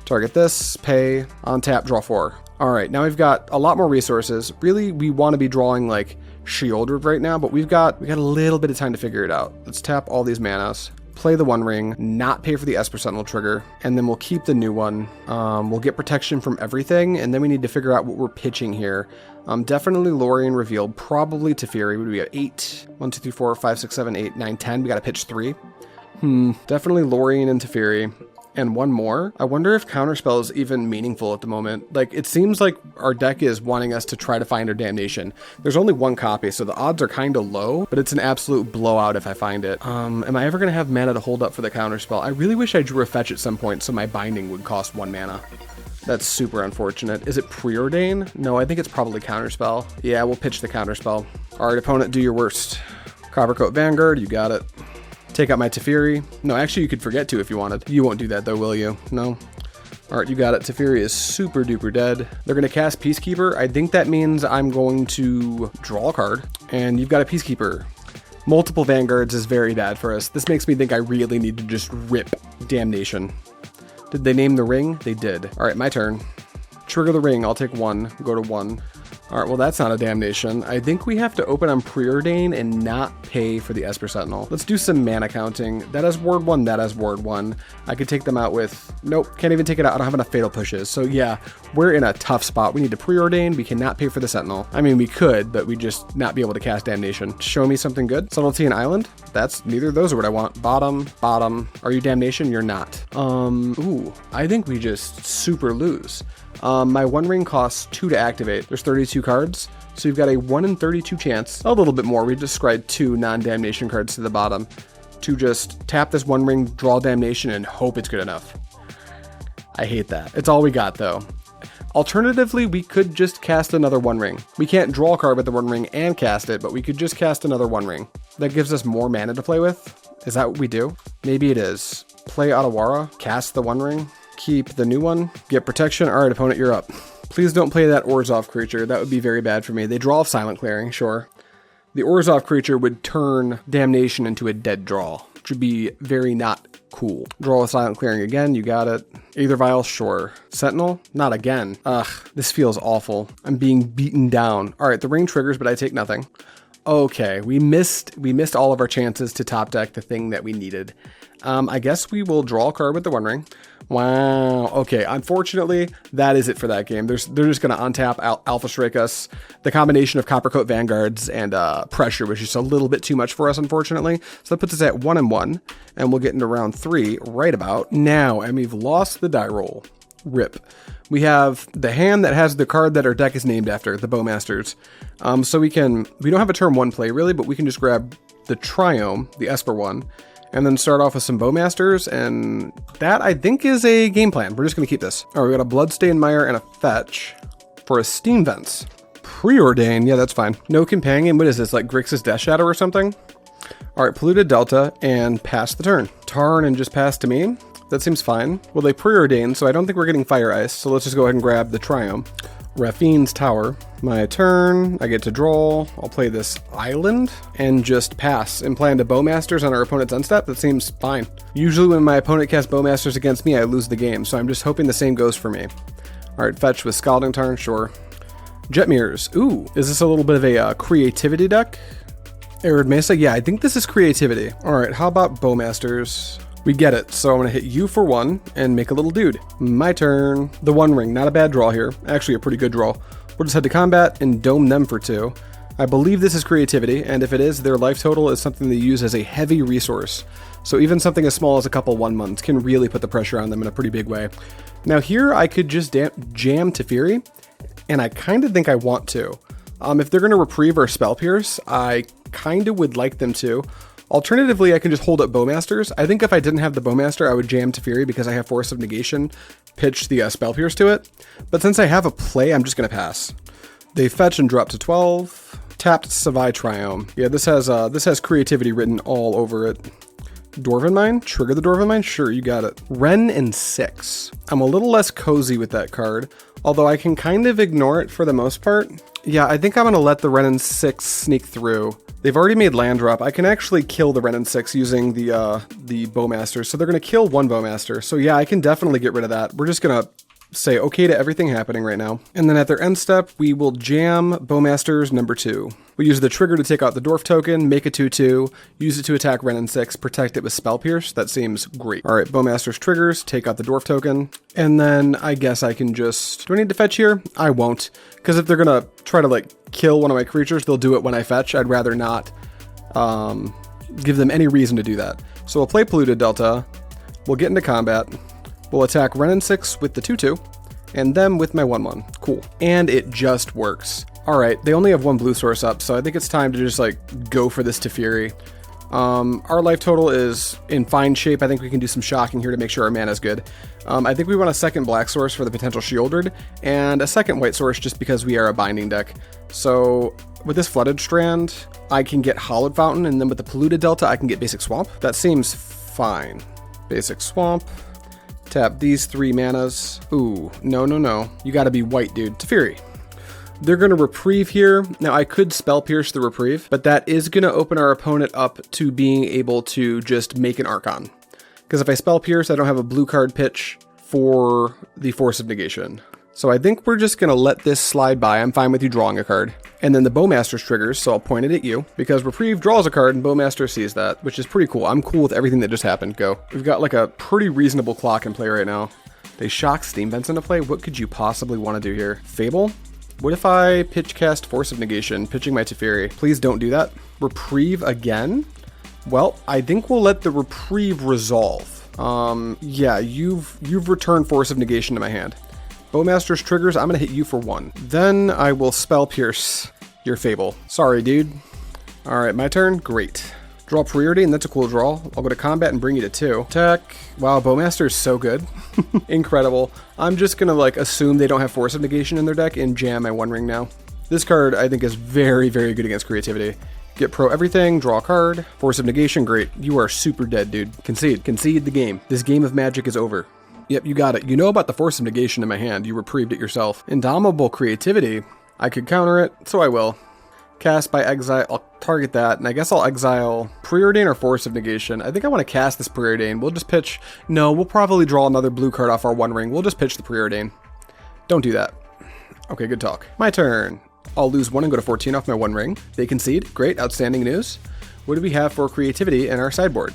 Target this, pay, untap, draw 4. All right, now we've got a lot more resources. Really, we want to be drawing like Shieldred right now, but we got a little bit of time to figure it out. Let's tap all these manas. Play the One Ring, not pay for the Esper Sentinel trigger, and then we'll keep the new one. We'll get protection from everything, and then we need to figure out what we're pitching here. Definitely Lorien revealed, probably Teferi. Would we have 8? 1, 2, 3, 4, 5, 6, 7, 8, 9, 10. We got to pitch 3. Definitely Lorien and Teferi. And one more. I wonder if Counterspell is even meaningful at the moment. Like, it seems like our deck is wanting us to try to find our Damnation. There's only 1 copy, so the odds are kind of low, but it's an absolute blowout if I find it. Am I ever going to have mana to hold up for the Counterspell? I really wish I drew a fetch at some point so my binding would cost 1 mana. That's super unfortunate. Is it Preordain? No, I think it's probably Counterspell. Yeah, we'll pitch the Counterspell. All right, opponent, do your worst. Coppercoat Vanguard, you got it. Take out my Teferi. No, actually, you could forget to if you wanted. You won't do that, though, will you? No? All right, you got it. Teferi is super duper dead. They're going to cast Peacekeeper. I think that means I'm going to draw a card, and you've got a Peacekeeper. Multiple Vanguards is very bad for us. This makes me think I really need to just rip Damnation. Did they name the ring? They did. All right, my turn. Trigger the ring. I'll take 1. Go to 1. All right, well, that's not a damnation. I think we have to open on Preordain and not pay for the Esper Sentinel. Let's do some mana counting. That has ward 1, that has ward 1. I could take them out with... Nope, can't even take it out. I don't have enough fatal pushes. So yeah, we're in a tough spot. We need to Preordain. We cannot pay for the Sentinel. I mean, we could, but we'd just not be able to cast damnation. Show me something good. Subtlety and Island? That's... Neither of those are what I want. Bottom, bottom. Are you damnation? You're not. Ooh, I think we just super lose. My One Ring costs 2 to activate. There's 32 cards, so you've got a 1 in 32 chance, a little bit more. We just scried 2 non-damnation cards to the bottom to just tap this One Ring, draw damnation, and hope it's good enough. I hate that. It's all we got, though. Alternatively, we could just cast another One Ring. We can't draw a card with the One Ring and cast it, but we could just cast another One Ring. That gives us more mana to play with. Is that what we do? Maybe it is. Play Otawara, cast the One Ring, keep the new one, get protection. All right, opponent, you're up. Please don't play that Orzhov creature. That would be very bad for me. They draw off Silent Clearing, sure. The Orzhov creature would turn damnation into a dead draw, which would be very not cool. Draw a Silent Clearing again, you got it. Aether Vial, sure. Sentinel? Not again. Ugh, this feels awful. I'm being beaten down. All right, the ring triggers, but I take nothing. Okay, we missed all of our chances to top deck the thing that we needed. I guess we will draw a card with the One Ring. Wow. Okay, unfortunately, that is it for that game. They're just going to untap Alpha Strike us. The combination of Coppercoat Vanguards and Pressure was just a little bit too much for us, unfortunately. So that puts us at 1-1, and we'll get into round 3 right about now. And we've lost the die roll. Rip. We have the hand that has the card that our deck is named after, the Bowmasters. So we don't have a turn 1 play really, but we can just grab the Triome, the Esper one, and then start off with some Bowmasters, and that, I think, is a game plan. We're just going to keep this. All right, we got a Bloodstained Mire and a Fetch for a Steam Vents. Preordain, yeah, that's fine. No Companion, what is this, like Grixis Death Shadow or something? All right, Polluted Delta, and pass the turn. Tarn and just pass to me. That seems fine. Well, they Preordain, so I don't think we're getting Fire Ice, so let's just go ahead and grab the Triome. Raffine's Tower. My turn, I get to draw. I'll play this Island and just pass and plan to Bowmasters on our opponent's end step. That seems fine. Usually when my opponent casts Bowmasters against me, I lose the game, so I'm just hoping the same goes for me. All right, Fetch with Scalding Tarn, sure. Jet Mirrors. Ooh, is this a little bit of a creativity deck? Arid Mesa, yeah, I think this is creativity. All right, how about Bowmasters? We get it, so I'm going to hit you for 1 and make a little dude. My turn. The One Ring, not a bad draw here. Actually, a pretty good draw. We'll just head to combat and dome them for 2. I believe this is creativity, and if it is, their life total is something they use as a heavy resource. So even something as small as a couple 1-months can really put the pressure on them in a pretty big way. Now here, I could just jam Teferi, and I kind of think I want to. If they're going to Reprieve or Spell Pierce, I kind of would like them to. Alternatively, I can just hold up Bowmasters. I think if I didn't have the Bowmaster, I would jam Teferi because I have Force of Negation, pitch the Spell Pierce to it. But since I have a play, I'm just going to pass. They fetch and drop to 12. Tapped Savai Triome. Yeah, this has creativity written all over it. Dwarven Mine? Trigger the Dwarven Mine? Sure, you got it. Ren and 6. I'm a little less cozy with that card, although I can kind of ignore it for the most part. Yeah, I think I'm going to let the Ren and 6 sneak through. They've already made land drop. I can actually kill the Ren and 6 using the Bowmaster, so they're going to kill 1 Bowmaster. So yeah, I can definitely get rid of that. We're just going to say okay to everything happening right now. And then at their end step, we will jam Bowmasters number 2. We use the trigger to take out the Dwarf token, make a 2/2, use it to attack Ren and 6, protect it with Spell Pierce. That seems great. All right, Bowmasters triggers, take out the Dwarf token, and then I guess I can just... Do I need to fetch here? I won't, because if they're gonna try to like kill one of my creatures, they'll do it when I fetch. I'd rather not give them any reason to do that. So we'll play Polluted Delta, we'll get into combat, we'll attack Ren and 6 with the 2/2, and them with my 1/1. Cool. And it just works. All right, they only have 1 blue source up, so I think it's time to just like go for this Teferi. Our life total is in fine shape. I think we can do some shocking here to make sure our mana is good. I think we want a second black source for the potential Shieldred, and a second white source just because we are a binding deck. So with this Flooded Strand, I can get Hollowed Fountain, and then with the Polluted Delta, I can get Basic Swamp. That seems fine. Basic Swamp. Tap these 3 manas. Ooh, no. You gotta be white, dude. Teferi. They're going to Reprieve here. Now, I could Spell Pierce the Reprieve, but that is going to open our opponent up to being able to just make an Archon. Because if I Spell Pierce, I don't have a blue card pitch for the Force of Negation. So I think we're just going to let this slide by. I'm fine with you drawing a card. And then the Bowmaster's triggers, so I'll point it at you, because Reprieve draws a card and Bowmaster sees that, which is pretty cool. I'm cool with everything that just happened. Go. We've got like a pretty reasonable clock in play right now. They shock Steam Vents into play. What could you possibly want to do here? Fable? What if I pitch cast Force of Negation, pitching my Teferi? Please don't do that. Reprieve again? Well, I think we'll let the Reprieve resolve. Yeah, you've returned Force of Negation to my hand. Bowmaster's triggers, I'm gonna hit you for 1. Then I will Spell Pierce your Fable. Sorry, dude. Alright, my turn. Great. Draw Preordain, that's a cool draw. I'll go to combat and bring you to 2. Attack. Wow, Bowmaster is so good. Incredible. I'm just gonna like assume they don't have Force of Negation in their deck and jam my One Ring now. This card I think is very, very good against creativity. Get pro everything, draw a card. Force of Negation, great. You are super dead, dude. Concede. Concede the game. This game of Magic is over. Yep, you got it. You know about the Force of Negation in my hand. You reprieved it yourself. Indomitable Creativity. I could counter it, so I will. Cast by Exile. I'll target that, and I guess I'll exile Preordain or Force of Negation. I think I want to cast this Preordain. We'll just pitch... No, we'll probably draw another blue card off our One Ring. We'll just pitch the Preordain. Don't do that. Okay, good talk. My turn. I'll lose 1 and go to 14 off my One Ring. They concede. Great, outstanding news. What do we have for creativity in our sideboard?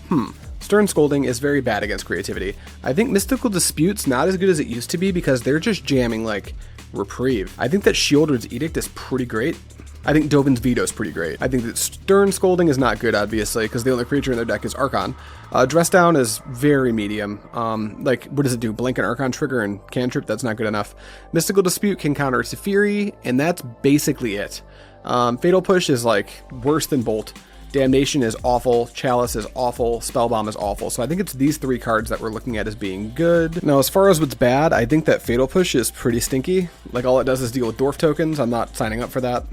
Stern Scolding is very bad against creativity. I think Mystical Dispute's not as good as it used to be because they're just jamming like Reprieve. I think that Shieldred's Edict is pretty great. I think Dovin's Veto is pretty great. I think that Stern Scolding is not good, obviously, because the only creature in their deck is Archon. Dress Down is very medium. Like, what does it do? Blink an Archon trigger and cantrip? That's not good enough. Mystical Dispute can counter Teferi, and that's basically it. Fatal Push is like worse than Bolt. Damnation is awful, Chalice is awful, Spellbomb is awful, so I think it's these 3 cards that we're looking at as being good. Now, as far as what's bad, I think that Fatal Push is pretty stinky. Like, all it does is deal with Dwarf tokens. I'm not signing up for that.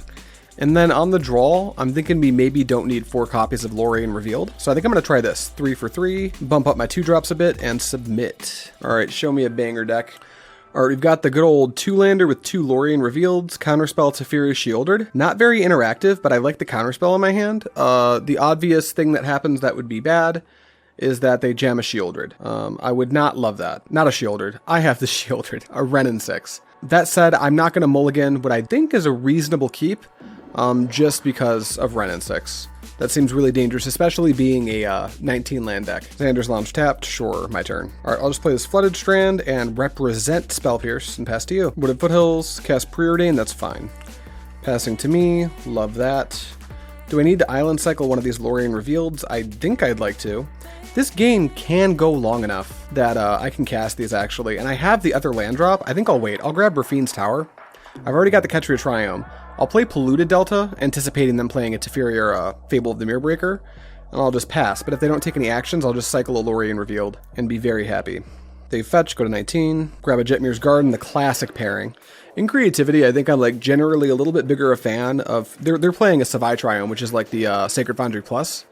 And then on the draw, I'm thinking we maybe don't need 4 copies of Lorien Revealed. So I think I'm going to try this. 3 for 3, bump up my 2 drops a bit, and submit. All right, show me a banger deck. All right, we've got the good old 2-lander with 2 Lorien Revealeds, Counterspell Teferi Shieldred. Not very interactive, but I like the Counterspell in my hand. The obvious thing that happens that would be bad is that they jam a Shieldred. I would not love that. Not a Shieldred. I have the Shieldred, a Renin 6. That said, I'm not going to mulligan what I think is a reasonable keep, just because of Renin 6. That seems really dangerous, especially being a 19 land deck. Xander's Lounge tapped. Sure, my turn. All right, I'll just play this Flooded Strand and represent Spell Pierce and pass to you. Wooded Foothills, cast Preordain, that's fine. Passing to me, love that. Do I need to Island Cycle one of these Lorien Revealeds? I think I'd like to. This game can go long enough that I can cast these actually, and I have the other land drop. I think I'll wait. I'll grab Rafine's Tower. I've already got the Ketria Triome. I'll play Polluted Delta, anticipating them playing a Teferi or a Fable of the Mirrorbreaker, and I'll just pass. But if they don't take any actions, I'll just cycle a Lorien Revealed and be very happy. They fetch, go to 19, grab a Jetmir's Garden, the classic pairing. In creativity, I think I'm like generally a little bit bigger a fan of... They're playing a Savai Triome, which is like the Sacred Foundry Plus.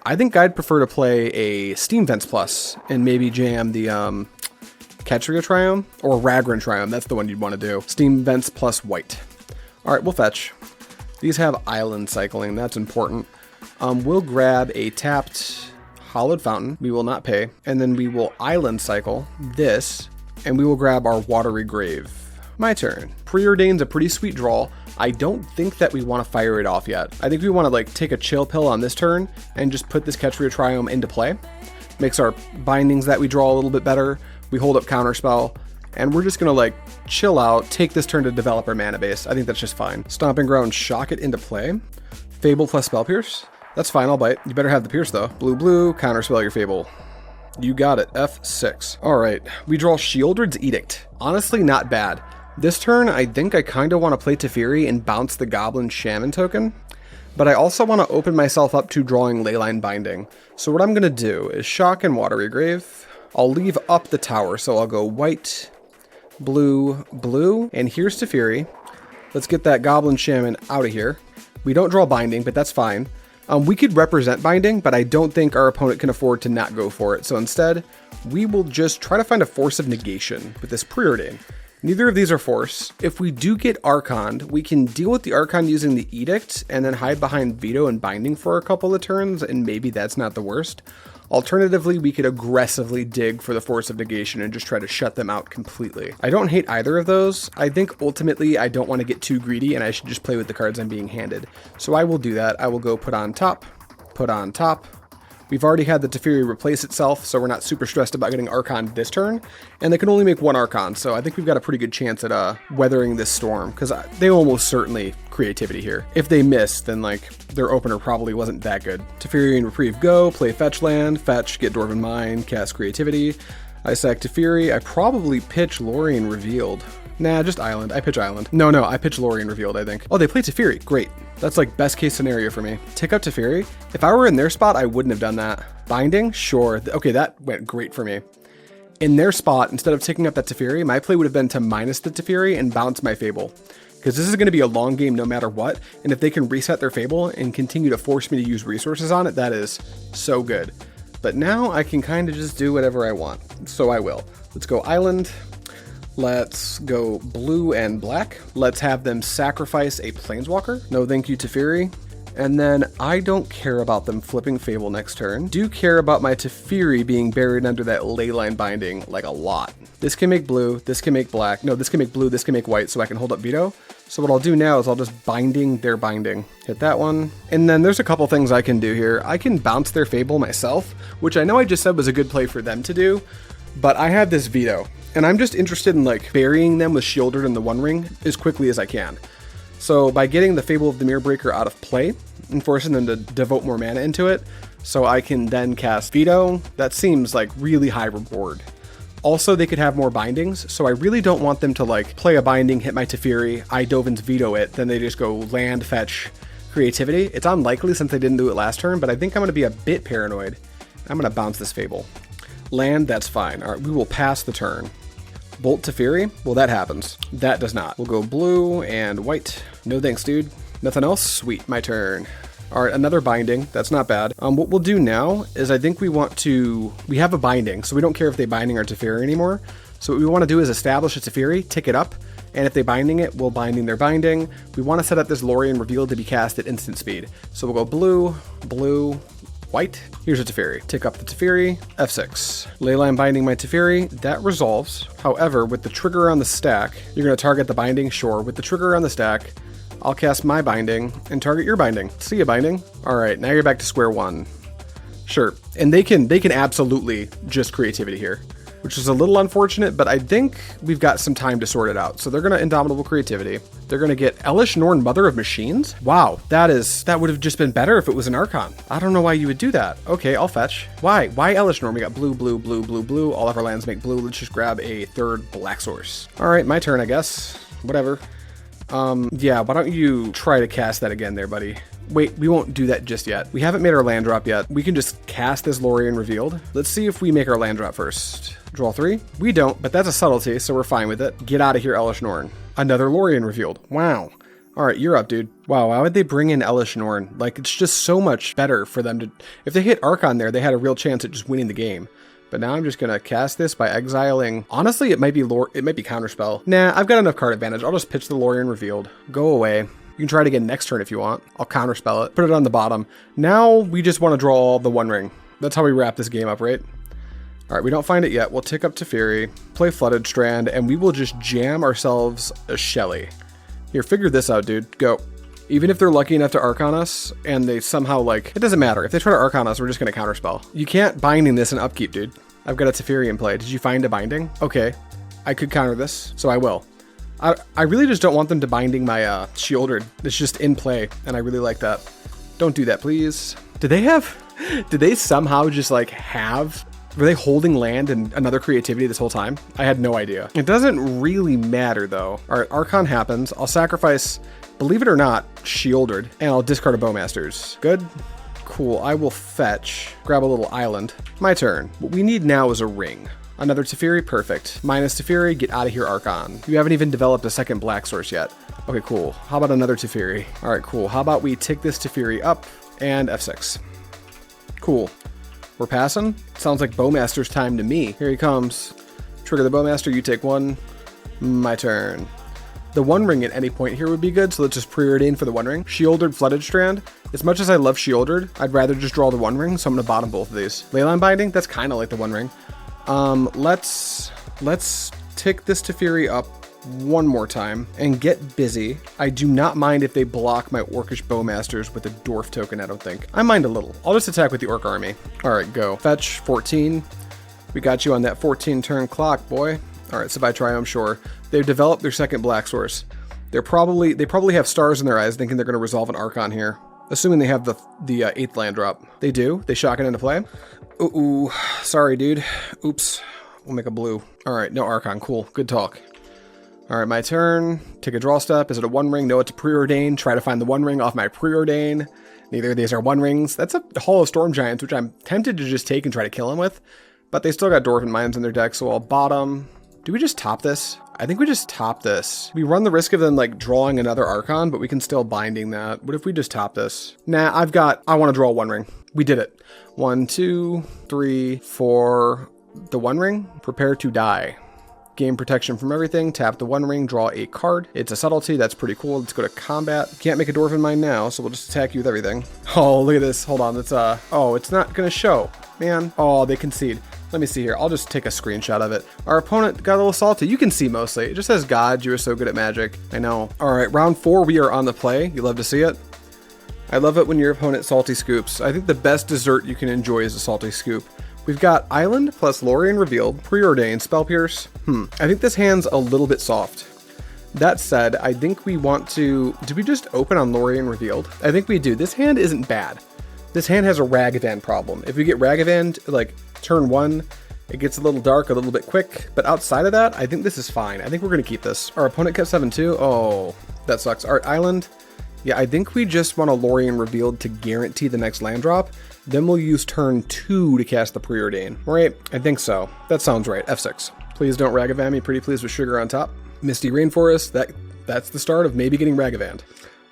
I think I'd prefer to play a Steam Vents Plus and maybe jam the Ketria Triome or Ragran Triome. That's the one you'd want to do. Steam Vents plus white. All right, we'll fetch. These have island cycling. That's important. We'll grab a tapped Hollowed Fountain. We will not pay. And then we will island cycle this, and we will grab our Watery Grave. My turn. Preordain's a pretty sweet draw. I don't think that we want to fire it off yet. I think we want to like take a chill pill on this turn and just put this Ketria Triome into play. Makes our bindings that we draw a little bit better. We hold up Counterspell. And we're just going to like chill out, take this turn to develop our mana base. I think that's just fine. Stomping Ground, shock it into play. Fable plus Spell Pierce. That's fine, I'll bite. You better have the Pierce though. Blue, blue, Counterspell your Fable. You got it, F6. All right, we draw Shieldred's Edict. Honestly, not bad. This turn, I think I kind of want to play Teferi and bounce the Goblin Shaman token. But I also want to open myself up to drawing Leyline Binding. So what I'm going to do is shock and Watery Grave. I'll leave up the tower, so I'll go white, blue, blue, and here's Teferi. Let's get that Goblin Shaman out of here. We don't draw Binding, but that's fine. We could represent Binding, but I don't think our opponent can afford to not go for it. So instead, we will just try to find a Force of Negation with this Preordain. Neither of these are Force. If we do get Archoned, we can deal with the Archon using the Edict and then hide behind Veto and Binding for a couple of turns, and maybe that's not the worst. Alternatively, we could aggressively dig for the Force of Negation and just try to shut them out completely. I don't hate either of those. I think ultimately I don't want to get too greedy and I should just play with the cards I'm being handed. So I will do that. I will go put on top, put on top. We've already had the Teferi replace itself, so we're not super stressed about getting Archon this turn, and they can only make one Archon, so I think we've got a pretty good chance at weathering this storm, because they almost certainly creativity here. If they miss, then like their opener probably wasn't that good. Teferi and Reprieve go, play fetch land, fetch, get Dwarven Mine, cast creativity. I sack Teferi, I probably pitch Lorien Revealed. Nah, just Island. I pitch Island. No, I pitch Lorien Revealed, I think. Oh, they play Teferi. Great. That's like best case scenario for me. Tick up Teferi. If I were in their spot, I wouldn't have done that. Binding? Sure. Okay, that went great for me. In their spot, instead of ticking up that Teferi, my play would have been to minus the Teferi and bounce my Fable. Because this is going to be a long game no matter what, and if they can reset their Fable and continue to force me to use resources on it, that is so good. But now I can kind of just do whatever I want. So I will. Let's go Island. Let's go blue and black. Let's have them sacrifice a Planeswalker. No thank you, Teferi. And then I don't care about them flipping Fable next turn. Do care about my Teferi being buried under that Leyline Binding like a lot. This can make blue, this can make black. No, this can make blue, this can make white, so I can hold up Veto. So what I'll do now is I'll just binding their binding. Hit that one. And then there's a couple things I can do here. I can bounce their Fable myself, which I know I just said was a good play for them to do, but I have this Veto. And I'm just interested in like burying them with Shieldred in the One Ring as quickly as I can. So by getting the Fable of the Mirrorbreaker out of play and forcing them to devote more mana into it, so I can then cast Veto, that seems like really high reward. Also, they could have more bindings, so I really don't want them to like play a binding, hit my Teferi, I Dovin's Veto it, then they just go land, fetch, creativity. It's unlikely since they didn't do it last turn, but I think I'm going to be a bit paranoid. I'm going to bounce this Fable. Land, that's fine. All right, we will pass the turn. Bolt Teferi? Well, that happens. That does not. We'll go blue and white. No thanks, dude. Nothing else? Sweet, my turn. All right, another binding. That's not bad. What we'll do now is I think we have a binding, so we don't care if they binding our Teferi anymore. So what we want to do is establish a Teferi, tick it up, and if they binding it, we'll binding their binding. We want to set up this Lorien Reveal to be cast at instant speed. So we'll go blue, blue, white. Here's a Teferi. Tick up the Teferi, F6. Leyline binding my Teferi, that resolves. However, with the trigger on the stack, you're going to target the binding, sure. With the trigger on the stack, I'll cast my binding and target your binding. See ya, binding. All right, now you're back to square one. Sure, and they can absolutely just creativity here, which is a little unfortunate, but I think we've got some time to sort it out. So they're going to Indomitable Creativity. They're going to get Elesh Norn, Mother of Machines. Wow, that would have just been better if it was an Archon. I don't know why you would do that. Okay, I'll fetch. Why Elesh Norn? We got blue, blue, blue, blue, blue. All of our lands make blue. Let's just grab a third black source. All right, my turn, I guess. Whatever. Yeah, why don't you try to cast that again there, buddy? Wait, we won't do that just yet. We haven't made our land drop yet. We can just cast this Lorien Revealed. Let's see if we make our land drop first. Draw 3? We don't, but that's a subtlety, so we're fine with it. Get out of here, Elesh Norn. Another Lorien Revealed. Wow. All right, you're up, dude. Wow, why would they bring in Elesh Norn? Like, it's just so much better for them to... If they hit Archon there, they had a real chance at just winning the game. But now I'm just gonna cast this by exiling... Honestly, it might be Counterspell. Nah, I've got enough card advantage. I'll just pitch the Lorien Revealed. Go away. You can try it again next turn if you want. I'll Counterspell it. Put it on the bottom. Now we just want to draw the One Ring. That's how we wrap this game up, right? All right, we don't find it yet. We'll tick up Teferi, play Flooded Strand, and we will just jam ourselves a Shelly. Here, figure this out, dude. Go. Even if they're lucky enough to Archon us, and they somehow, like... It doesn't matter. If they try to Archon us, we're just going to Counterspell. You can't binding this in upkeep, dude. I've got a Teferi in play. Did you find a binding? Okay. I could counter this, so I will. I really just don't want them to binding my Shieldred. It's just in play, and I really like that. Don't do that, please. Did they somehow just, like, were they holding land and another creativity this whole time? I had no idea. It doesn't really matter, though. All right, Archon happens. I'll sacrifice, believe it or not, Shieldred, and I'll discard a Bowmasters. Good? Cool. I will fetch, grab a little island. My turn. What we need now is a ring. Another Teferi, perfect. Minus Teferi, get out of here, Archon. You haven't even developed a second black source yet. Okay, cool. How about another Teferi? All right, cool. How about we tick this Teferi up and F6. Cool. We're passing? Sounds like Bowmaster's time to me. Here he comes. Trigger the Bowmaster, you take one. My turn. The One Ring at any point here would be good, so let's just preordain for the One Ring. Shielded Flooded Strand. As much as I love Shielded, I'd rather just draw the One Ring, so I'm going to bottom both of these. Leyline Binding, that's kind of like the One Ring. Let's tick this Teferi up one more time and get busy. I do not mind if they block my Orcish Bowmasters with a Dwarf token, I don't think. I mind a little. I'll just attack with the Orc army. All right, go. Fetch, 14. We got you on that 14 turn clock, boy. All right, so if I try, I'm sure. They've developed their second black source. They probably have stars in their eyes thinking they're going to resolve an Archon here. Assuming they have the 8th land drop. They do. They shock it into play. Ooh, sorry, dude. Oops. We'll make a blue. All right, no Archon. Cool. Good talk. All right, my turn. Take a draw step. Is it a One Ring? No, it's a preordain. Try to find the One Ring off my preordain. Neither of these are One Rings. That's a Hall of Storm Giants, which I'm tempted to just take and try to kill him with. But they still got Dwarven Mines in their deck, so I'll bottom. Do we just top this? I think we just top this. We run the risk of them like drawing another Archon, but we can still binding that. What if we just top this? Nah, I want to draw a One Ring. We did it. 1, 2, 3, 4. The One Ring. Prepare to die. Gain protection from everything. Tap the One Ring. Draw a card. It's a subtlety. That's pretty cool. Let's go to combat. Can't make a Dwarven Mine now, so we'll just attack you with everything. Oh, look at this. Hold on. That's oh, it's not gonna show. Man. Oh, they concede. Let me see here. I'll just take a screenshot of it. Our opponent got a little salty. You can see mostly. It just says, God, you are so good at Magic. I know. All right, round 4, we are on the play. You love to see it. I love it when your opponent salty scoops. I think the best dessert you can enjoy is a salty scoop. We've got Island plus Lorien Revealed, Preordained, Spell Pierce. I think this hand's a little bit soft. That said, I think we want to... Did we just open on Lorien Revealed? I think we do. This hand isn't bad. This hand has a Ragavan problem. If we get Ragavan, like, turn 1, it gets a little dark, a little bit quick. But outside of that, I think this is fine. I think we're going to keep this. Our opponent kept 7-2. Oh, that sucks. All right, Island. Yeah, I think we just want a Lorien Revealed to guarantee the next land drop. Then we'll use turn 2 to cast the Preordain. Right? I think so. That sounds right. F6. Please don't Ragavan me. Pretty please with Sugar on top. Misty Rainforest. That's the start of maybe getting Ragavanned.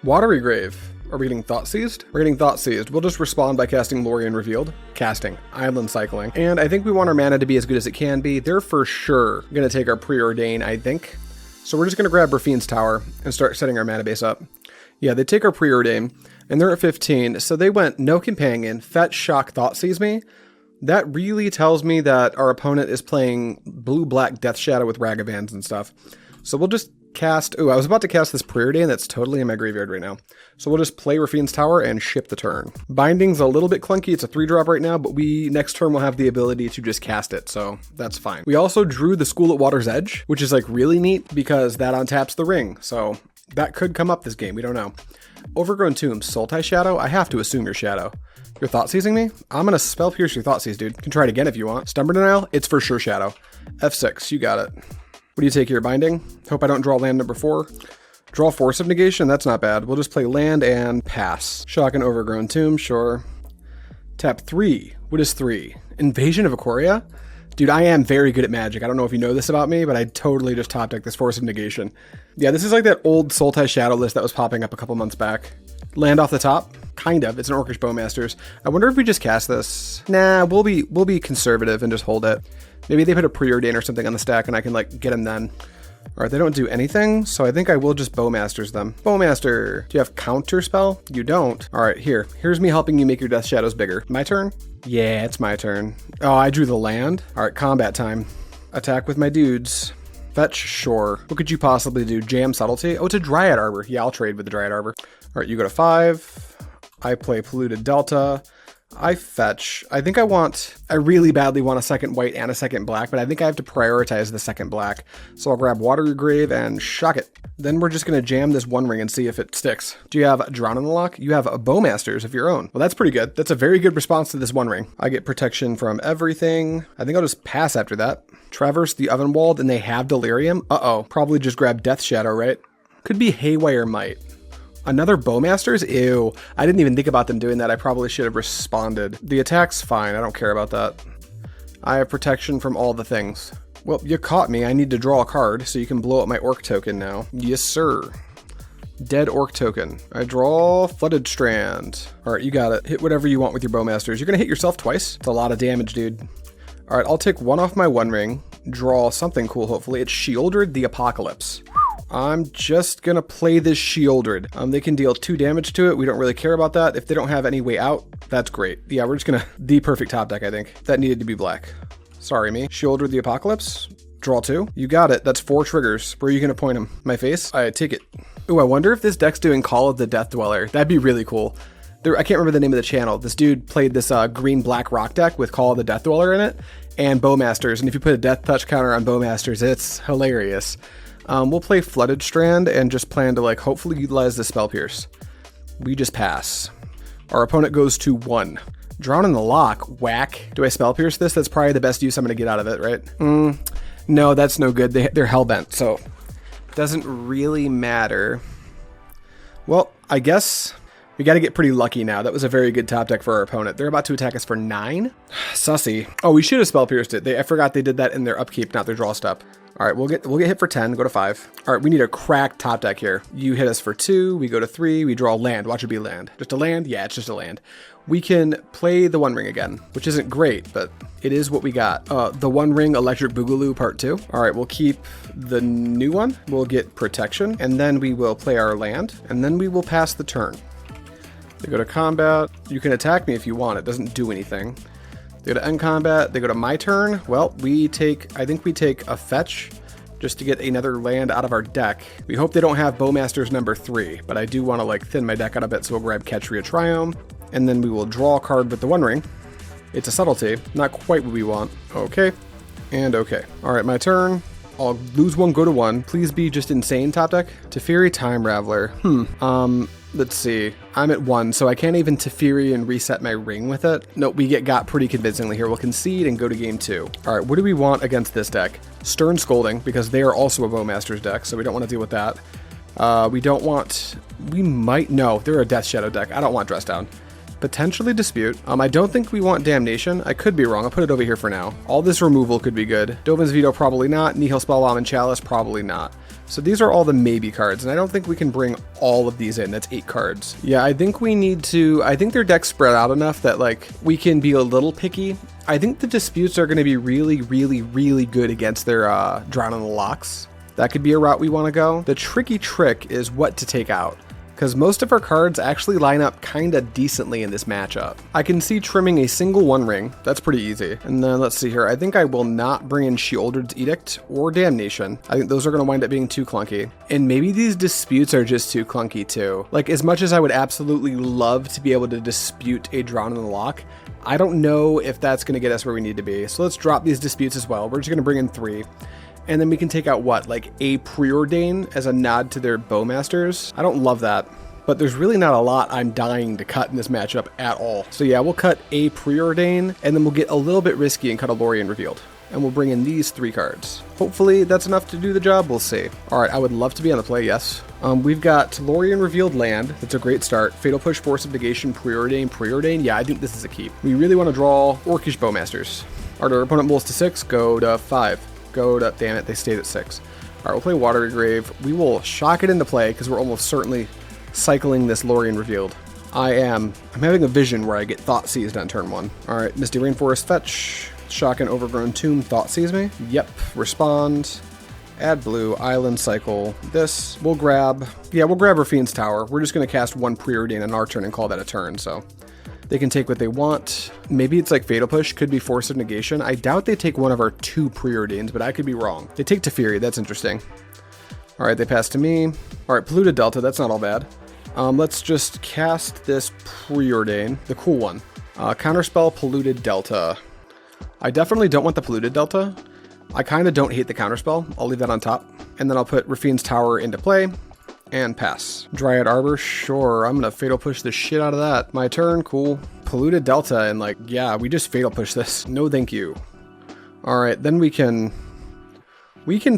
Watery Grave. Are we getting Thought Seized? We're getting Thought Seized. We'll just respond by casting Lorien Revealed. Casting. Island cycling. And I think we want our mana to be as good as it can be. They're for sure going to take our Preordain, I think. So we're just going to grab Rafine's Tower and start setting our mana base up. Yeah, they take our Preordain, and they're at 15. So they went no Companion, Fetch, Shock, Thought Seize me. That really tells me that our opponent is playing blue-black Death Shadow with Ragavans and stuff. So we'll just cast... Ooh, I was about to cast this Preordain that's totally in my graveyard right now. So we'll just play Rafine's Tower and ship the turn. Binding's a little bit clunky. It's a 3-drop right now, but we next turn will have the ability to just cast it, so that's fine. We also drew the School at Water's Edge, which is like really neat because that untaps the ring. So that could come up this game. We don't know. Overgrown Tomb, Sultai Shadow. I have to assume you're Shadow. You're Thought Seizing me? I'm gonna Spell Pierce your Thought Seize, dude. Can try it again if you want. Stubborn Denial, it's for sure Shadow. F6, you got it. What do you take here? Binding? Hope I don't draw land number 4. Draw Force of Negation? That's not bad. We'll just play land and pass. Shock and Overgrown Tomb, sure. Tap 3. What is 3? Invasion of Ikoria? Dude, I am very good at Magic. I don't know if you know this about me, but I totally just top deck this Force of Negation. Yeah, this is like that old Sultai Shadow list that was popping up a couple months back. Land off the top? Kind of. It's an Orcish Bowmasters. I wonder if we just cast this. Nah, we'll be conservative and just hold it. Maybe they put a Preordain or something on the stack and I can like get them then. Alright, they don't do anything, so I think I will just Bowmasters them. Bowmaster! Do you have Counter Spell? You don't. Alright, here's me helping you make your Death Shadows bigger. My turn? Yeah, it's my turn. Oh, I drew the land. Alright, combat time. Attack with my dudes. Fetch, sure. What could you possibly do? Jam Subtlety? Oh, it's a Dryad Arbor. Yeah, I'll trade with the Dryad Arbor. Alright, you go to 5. I play Polluted Delta. I fetch. I think I really badly want a second white and a second black, but I think I have to prioritize the second black. So I'll grab Watery Grave and shock it. Then we're just going to jam this One Ring and see if it sticks. Do you have Drown in the Lock? You have a Bowmasters of your own. Well, that's pretty good. That's a very good response to this One Ring. I get protection from everything. I think I'll just pass after that. Traverse the Ovenwald, and they have Delirium. Uh-oh. Probably just grab Death Shadow, right? Could be Haywire Might. Another Bowmasters? Ew. I didn't even think about them doing that. I probably should have responded. The attack's fine. I don't care about that. I have protection from all the things. Well, you caught me. I need to draw a card, so you can blow up my Orc token now. Yes, sir. Dead Orc token. I draw Flooded Strand. All right, you got it. Hit whatever you want with your Bowmasters. You're going to hit yourself twice? It's a lot of damage, dude. All right, I'll take one off my One Ring. Draw something cool, hopefully. It's Shieldred the Apocalypse. I'm just gonna play this Shieldred. They can deal 2 damage to it. We don't really care about that. If they don't have any way out, that's great. Yeah, we're just gonna... The perfect top deck, I think. That needed to be black. Sorry, me. Shieldred the Apocalypse. Draw 2. You got it. That's 4 triggers. Where are you gonna point them? My face? I take it. Ooh, I wonder if this deck's doing Call of the Death Dweller. That'd be really cool. I can't remember the name of the channel. This dude played this green-black rock deck with Call of the Death Dweller in it and Bowmasters. And if you put a Death Touch counter on Bowmasters, it's hilarious. We'll play Flooded Strand and just plan to like hopefully utilize the Spell Pierce. We just pass. Our opponent goes to 1. Drown in the Lock. Whack. Do I Spell Pierce this? That's probably the best use I'm going to get out of it, right? No, that's no good. They're hellbent, so doesn't really matter. Well, I guess... We got to get pretty lucky now. That was a very good top deck for our opponent. They're about to attack us for 9. Sussy. Oh, we should have Spell Pierced it. I forgot they did that in their upkeep, not their draw step. All right, we'll get hit for 10, go to 5. All right, we need a cracked top deck here. You hit us for 2, we go to 3, we draw land. Watch it be land. Just a land? Yeah, it's just a land. We can play the One Ring again, which isn't great, but it is what we got. The One Ring Electric Boogaloo Part 2. All right, we'll keep the new one. We'll get protection, and then we will play our land, and then we will pass the turn. They go to combat. You can attack me if you want. It doesn't do anything. They go to end combat. They go to my turn. Well, I think we take a fetch just to get another land out of our deck. We hope they don't have Bowmasters number 3, but I do want to like thin my deck out a bit, so we'll grab Ketria Triome, and then we will draw a card with the One Ring. It's a subtlety. Not quite what we want. Okay. And okay. All right, my turn. I'll lose 1, go to 1. Please be just insane, top deck. Teferi Time Raveler. Let's see. I'm at 1, so I can't even Teferi and reset my ring with it. No, we got pretty convincingly here. We'll concede and go to game 2. All right, what do we want against this deck? Stern Scolding, because they are also a Bowmasters deck, so we don't want to deal with that. No, they're a Death Shadow deck. I don't want Dress Down. Potentially Dispute. I don't think we want Damnation. I could be wrong. I'll put it over here for now. All this removal could be good. Dovin's Veto, probably not. Nihil Spellbomb and Chalice, probably not. So these are all the maybe cards, and I don't think we can bring all of these in. That's 8 cards. Yeah, I think we need to... I think their deck's spread out enough that, like, we can be a little picky. I think the Disputes are going to be really, really, really good against their Drown in the Locks. That could be a route we want to go. The tricky trick is what to take out, because most of our cards actually line up kinda decently in this matchup. I can see trimming a single One Ring. That's pretty easy. And then let's see here. I think I will not bring in Shieldred's Edict or Damnation. I think those are gonna wind up being too clunky. And maybe these Disputes are just too clunky too. Like, as much as I would absolutely love to be able to dispute a Drown in the Lock, I don't know if that's gonna get us where we need to be. So let's drop these Disputes as well. We're just gonna bring in 3. And then we can take out what, like a Preordain as a nod to their Bowmasters? I don't love that, but there's really not a lot I'm dying to cut in this matchup at all. So yeah, we'll cut a Preordain, and then we'll get a little bit risky and cut a Lorien Revealed. And we'll bring in these 3 cards. Hopefully that's enough to do the job, we'll see. All right, I would love to be on the play, yes. We've got Lorien Revealed land, that's a great start. Fatal Push, Force of Negation, Preordain, yeah, I think this is a keep. We really want to draw Orcish Bowmasters. Our opponent mulls to 6, go to 5. Go to, damn it, they stayed at 6. All right, we'll play Watery Grave. We will shock it into play because we're almost certainly cycling this Lorien Revealed. I'm having a vision where I get Thought Seized on turn 1. All right, Misty Rainforest fetch. Shock and Overgrown Tomb, Thought Seize me. Yep, respond. Add blue, island cycle. This, we'll grab Rafine's Tower. We're just gonna cast 1 Preordain on our turn and call that a turn, so. They can take what they want. Maybe it's like Fatal Push, could be Force of Negation. I doubt they take one of our 2 Preordains, but I could be wrong. They take Teferi, that's interesting. All right, they pass to me. All right, Polluted Delta, that's not all bad. Let's just cast this Preordain, the cool one. Counterspell Polluted Delta. I definitely don't want the Polluted Delta. I kind of don't hate the Counterspell. I'll leave that on top. And then I'll put Rafine's Tower into play. And pass. Dryad Arbor, sure. I'm gonna Fatal Push the shit out of that. My turn, cool. Polluted Delta, and like, yeah, we just Fatal Push this. No thank you. Alright, then we can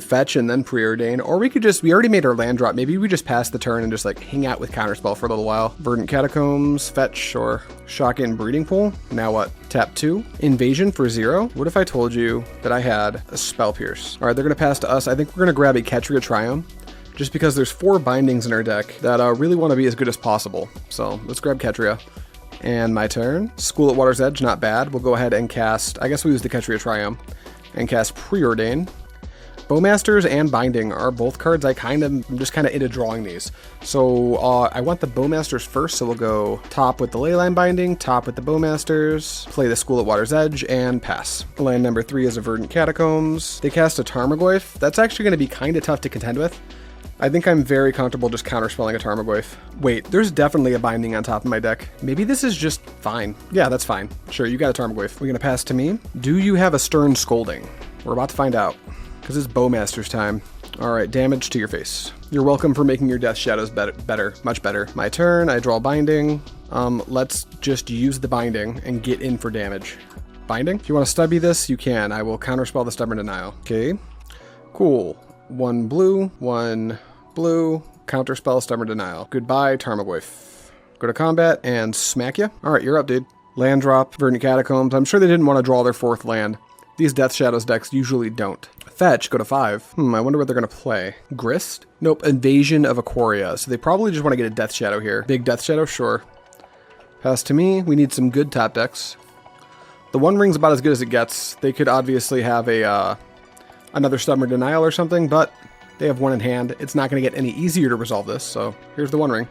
fetch and then Preordain, or we already made our land drop. Maybe we just pass the turn and just like hang out with Counterspell for a little while. Verdant Catacombs, fetch, or Shock in Breeding Pool. Now what? Tap 2. Invasion for 0. What if I told you that I had a Spell Pierce? Alright, they're gonna pass to us. I think we're gonna grab a Ketria Triome, just because there's 4 bindings in our deck that really want to be as good as possible. So let's grab Ketria. And my turn. School at Water's Edge, not bad. We'll go ahead and cast, I guess we'll use the Ketria Triome, and cast Preordain. Bowmasters and Binding are both cards I'm just kind of into drawing these. So I want the Bowmasters first, so we'll go top with the Leyline Binding, top with the Bowmasters, play the School at Water's Edge, and pass. Land number 3 is a Verdant Catacombs. They cast a Tarmogoyf. That's actually going to be kind of tough to contend with. I think I'm very comfortable just counterspelling a Tarmogoyf. Wait, there's definitely a Binding on top of my deck. Maybe this is just fine. Yeah, that's fine. Sure, you got a Tarmogoyf. We're gonna pass to me. Do you have a Stern Scolding? We're about to find out, because it's Bowmaster's time. All right, damage to your face. You're welcome for making your Death Shadows better, much better. My turn, I draw Binding. Let's just use the Binding and get in for damage. Binding? If you want to stubby this, you can. I will counterspell the Stubborn Denial. Okay, cool. 1 blue, 1 blue, counterspell Stubborn Denial. Goodbye, Tarmogoyf. Go to combat and smack ya. All right, you're up, dude. Land drop, Verdant Catacombs. I'm sure they didn't want to draw their 4th land. These Death Shadows decks usually don't. Fetch, go to 5. I wonder what they're going to play. Grist? Nope, Invasion of Ikoria. So they probably just want to get a Death Shadow here. Big Death Shadow, sure. Pass to me. We need some good top decks. The One Ring's about as good as it gets. They could obviously have a another Stubborn Denial or something, but they have 1 in hand. It's not going to get any easier to resolve this, so here's the One Ring.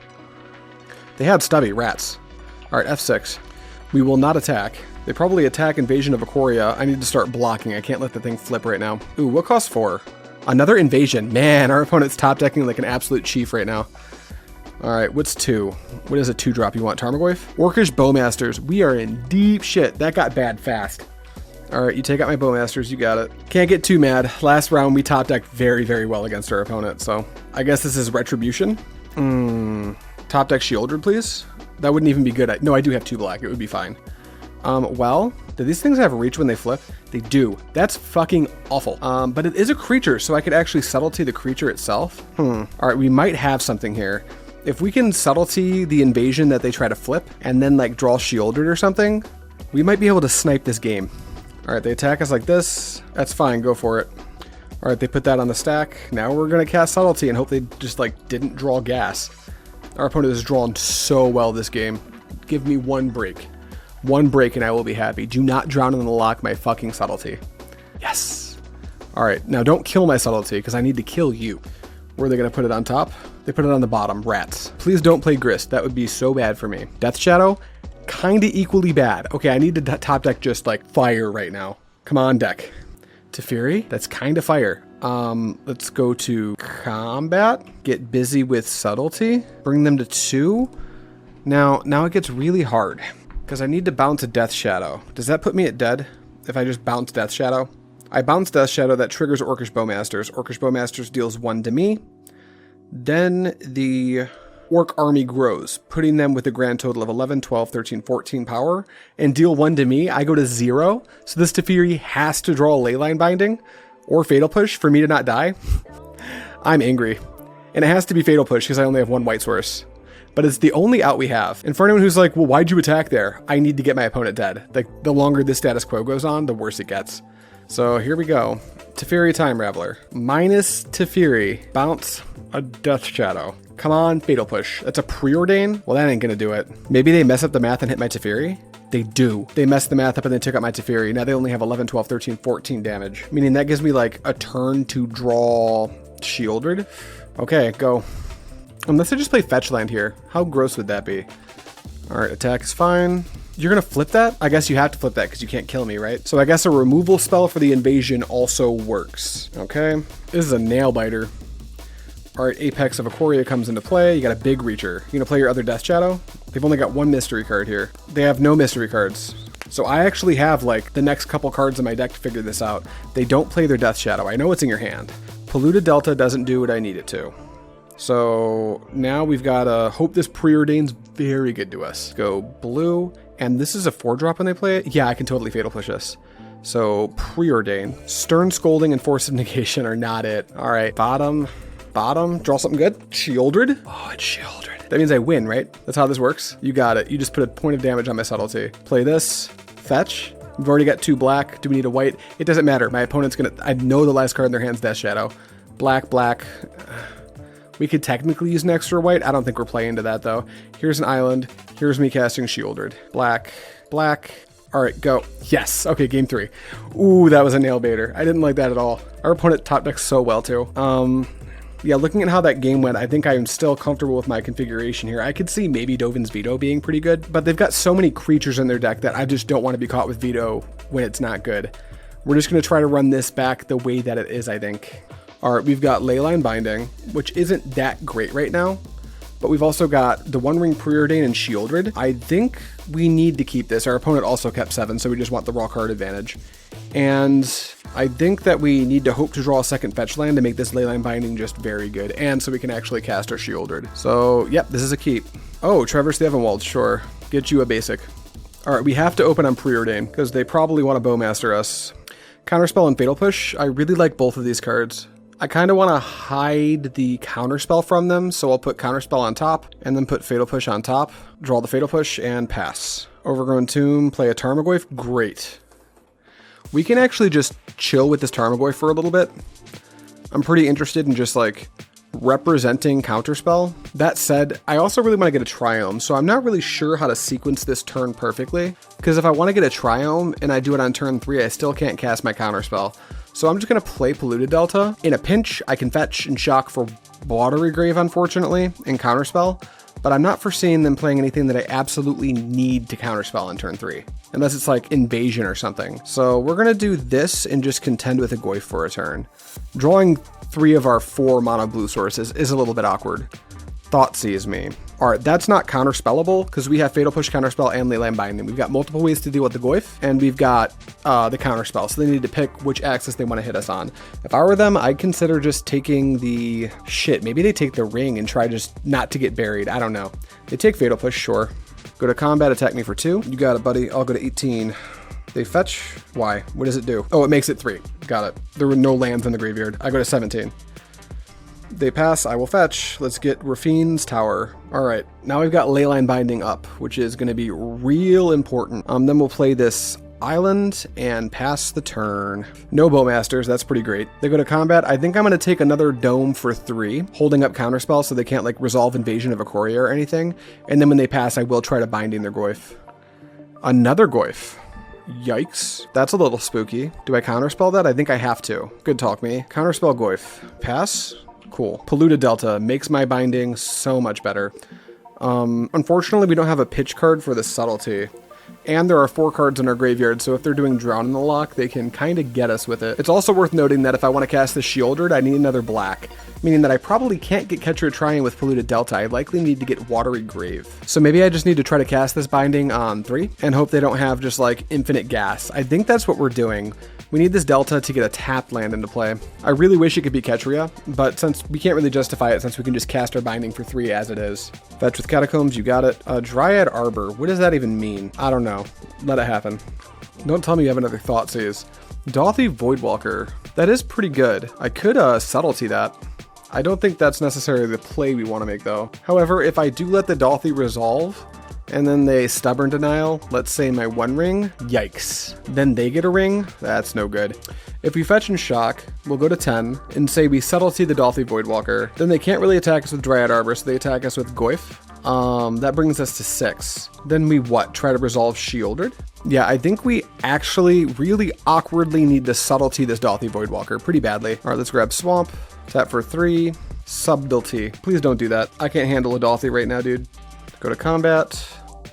They had Stubby, rats. All right, F6. We will not attack. They probably attack Invasion of Ikoria. I need to start blocking. I can't let the thing flip right now. Ooh, what costs 4? Another Invasion. Man, our opponent's top decking like an absolute chief right now. All right, what's 2? What is a 2-drop? You want Tarmogoyf? Orcish Bowmasters. We are in deep shit. That got bad fast. All right, you take out my Bowmasters, you got it. Can't get too mad. Last round, we top decked very, very well against our opponent, so I guess this is Retribution. Top deck Shieldred, please. That wouldn't even be good. No, I do have 2 black. It would be fine. Well, do these things have reach when they flip? They do. That's fucking awful. But it is a creature, so I could actually subtlety the creature itself. All right, we might have something here. If we can subtlety the invasion that they try to flip and then like draw Shieldred or something, we might be able to snipe this game. All right, they attack us like this. That's fine, go for it. All right, they put that on the stack. Now we're gonna cast Subtlety and hope they just like didn't draw gas. Our opponent has drawn so well this game. Give me 1 break. 1 break and I will be happy. Do not drown in the lock my fucking Subtlety. Yes. All right, now don't kill my Subtlety because I need to kill you. Where are they gonna put it on top? They put it on the bottom, rats. Please don't play Grist, that would be so bad for me. Death Shadow? Kinda equally bad. Okay, I need to top deck just like fire right now. Come on, deck. Teferi? That's kinda fire. Let's go to combat. Get busy with subtlety. Bring them to 2. Now it gets really hard because I need to bounce a Death Shadow. Does that put me at dead if I just bounce Death Shadow? I bounce Death Shadow, that triggers Orcish Bowmasters. Orcish Bowmasters deals 1 to me. Then the Orc army grows, putting them with a grand total of 11, 12, 13, 14 power, and deal 1 to me. I go to 0, so this Teferi has to draw a Leyline Binding or Fatal Push for me to not die. I'm angry. And it has to be Fatal Push because I only have 1 white source. But it's the only out we have. And for anyone who's like, well, why'd you attack there? I need to get my opponent dead. Like, the longer this status quo goes on, the worse it gets. So here we go. Teferi Time Raveler. Minus Teferi. Bounce a Death Shadow. Come on, Fatal Push. That's a Preordain? Well, that ain't gonna do it. Maybe they mess up the math and hit my Teferi? They do. They messed the math up and then took out my Teferi. Now they only have 11, 12, 13, 14 damage. Meaning that gives me like a turn to draw Shieldred. Okay, go. Unless I just play Fetch Land here. How gross would that be? All right, attack is fine. You're gonna flip that? I guess you have to flip that because you can't kill me, right? So I guess a removal spell for the invasion also works. Okay, this is a nail biter. All right, Apex of Ikoria comes into play. You got a big reacher. You gonna play your other Death Shadow? They've only got 1 mystery card here. They have no mystery cards. So I actually have like the next couple cards in my deck to figure this out. They don't play their Death Shadow. I know it's in your hand. Polluted Delta doesn't do what I need it to. So now we've got to hope this Preordain's very good to us. Go blue, and this is a 4-drop when they play it? Yeah, I can totally Fatal Push this. So Preordain. Stern Scolding and Force of Negation are not it. All right, bottom, draw something good. Shieldred? Oh, it's Shieldred. That means I win, right? That's how this works. You got it. You just put a point of damage on my subtlety. Play this, fetch. We've already got 2 black. Do we need a white? It doesn't matter. My opponent's gonna, I know the last card in their hand's Death Shadow. Black, black. We could technically use an extra white. I don't think we're playing into that though. Here's an island. Here's me casting Shieldred. Black, black. All right, go. Yes. Okay, game 3. Ooh, that was a nail baiter. I didn't like that at all. Our opponent top decked so well too. Yeah, looking at how that game went, I think I'm still comfortable with my configuration here. I could see maybe Dovin's Veto being pretty good, but they've got so many creatures in their deck that I just don't want to be caught with Veto when it's not good. We're just going to try to run this back the way that it is, I think. All right, we've got Leyline Binding, which isn't that great right now, but we've also got the One Ring Preordain and Shieldred. I think we need to keep this. Our opponent also kept 7, so we just want the raw card advantage. And I think that we need to hope to draw a second fetch land to make this Leyline Binding just very good, and so we can actually cast our Shieldred. So, yep, this is a keep. Oh, Traverse the Evenwald, sure. Get you a basic. All right, we have to open on Preordain, because they probably want to Bowmaster us. Counterspell and Fatal Push, I really like both of these cards. I kind of want to hide the Counterspell from them, so I'll put Counterspell on top, and then put Fatal Push on top, draw the Fatal Push, and pass. Overgrown Tomb, play a Tarmogoyf, great. We can actually just chill with this Tarmogoyf for a little bit. I'm pretty interested in just like representing Counterspell. That said, I also really want to get a Triome, so I'm not really sure how to sequence this turn perfectly, because if I want to get a Triome and I do it on turn 3, I still can't cast my Counterspell. So I'm just going to play Polluted Delta. In a pinch, I can fetch and shock for Watery Grave, unfortunately, and Counterspell, but I'm not foreseeing them playing anything that I absolutely need to Counterspell on turn 3. Unless it's like Invasion or something. So we're going to do this and just contend with a Goyf for a turn. Drawing 3 of our 4 mono blue sources is a little bit awkward. Thoughtseize me. Alright, that's not counterspellable because we have Fatal Push, Counterspell, and Leyline Binding. We've got multiple ways to deal with the Goyf, and we've got the Counterspell, so they need to pick which axis they want to hit us on. If I were them, I'd consider just taking the... Shit, maybe they take the Ring and try just not to get buried. I don't know. They take Fatal Push, sure. Go to combat, attack me for 2. You got it, buddy. I'll go to 18. They fetch. Why? What does it do? Oh, it makes it 3. Got it. There were no lands in the graveyard. I go to 17. They pass, I will fetch. Let's get Rafine's Tower. All right, now we've got Leyline Binding up, which is going to be real important. Then we'll play this Island and pass the turn. No Bowmasters, that's pretty great. They go to combat. I think I'm going to take another Dome for 3, holding up Counterspell so they can't like resolve Invasion of Ikoria or anything. And then when they pass, I will try to Binding their Goyf. Another Goyf. Yikes. That's a little spooky. Do I Counterspell that? I think I have to. Good talk, me. Counterspell Goyf. Pass. Cool. Polluted Delta makes my Binding so much better. Unfortunately, we don't have a pitch card for the Subtlety. And there are 4 cards in our graveyard, so if they're doing Drown in the Lock, they can kind of get us with it. It's also worth noting that if I want to cast the Shieldred, I need another black, meaning that I probably can't get Catcher Triune with Polluted Delta. I likely need to get Watery Grave. So maybe I just need to try to cast this Binding on 3 and hope they don't have just like infinite gas. I think that's what we're doing. We need this Delta to get a tapped land into play. I really wish it could be Ketria, but since we can't really justify it since we can just cast our Binding for 3 as it is. Fetch with Catacombs, you got it. Dryad Arbor, what does that even mean? I don't know. Let it happen. Don't tell me you have another Thoughtseize. Dauthi Voidwalker, that is pretty good. I could Subtlety that. I don't think that's necessarily the play we want to make though. However, if I do let the Dauthi resolve, and then they Stubborn Denial, let's say my 1 ring, yikes. Then they get a ring, that's no good. If we fetch and shock, we'll go to 10, and say we Subtlety the Dauthi Voidwalker, then they can't really attack us with Dryad Arbor, so they attack us with Goyf. That brings us to 6. Then we what? Try to resolve Shieldred? Yeah, I think we actually really awkwardly need to Subtlety this Dauthi Voidwalker pretty badly. All right, let's grab Swamp, tap for 3, Subtlety. Please don't do that. I can't handle a Dauthi right now, dude. Go to combat,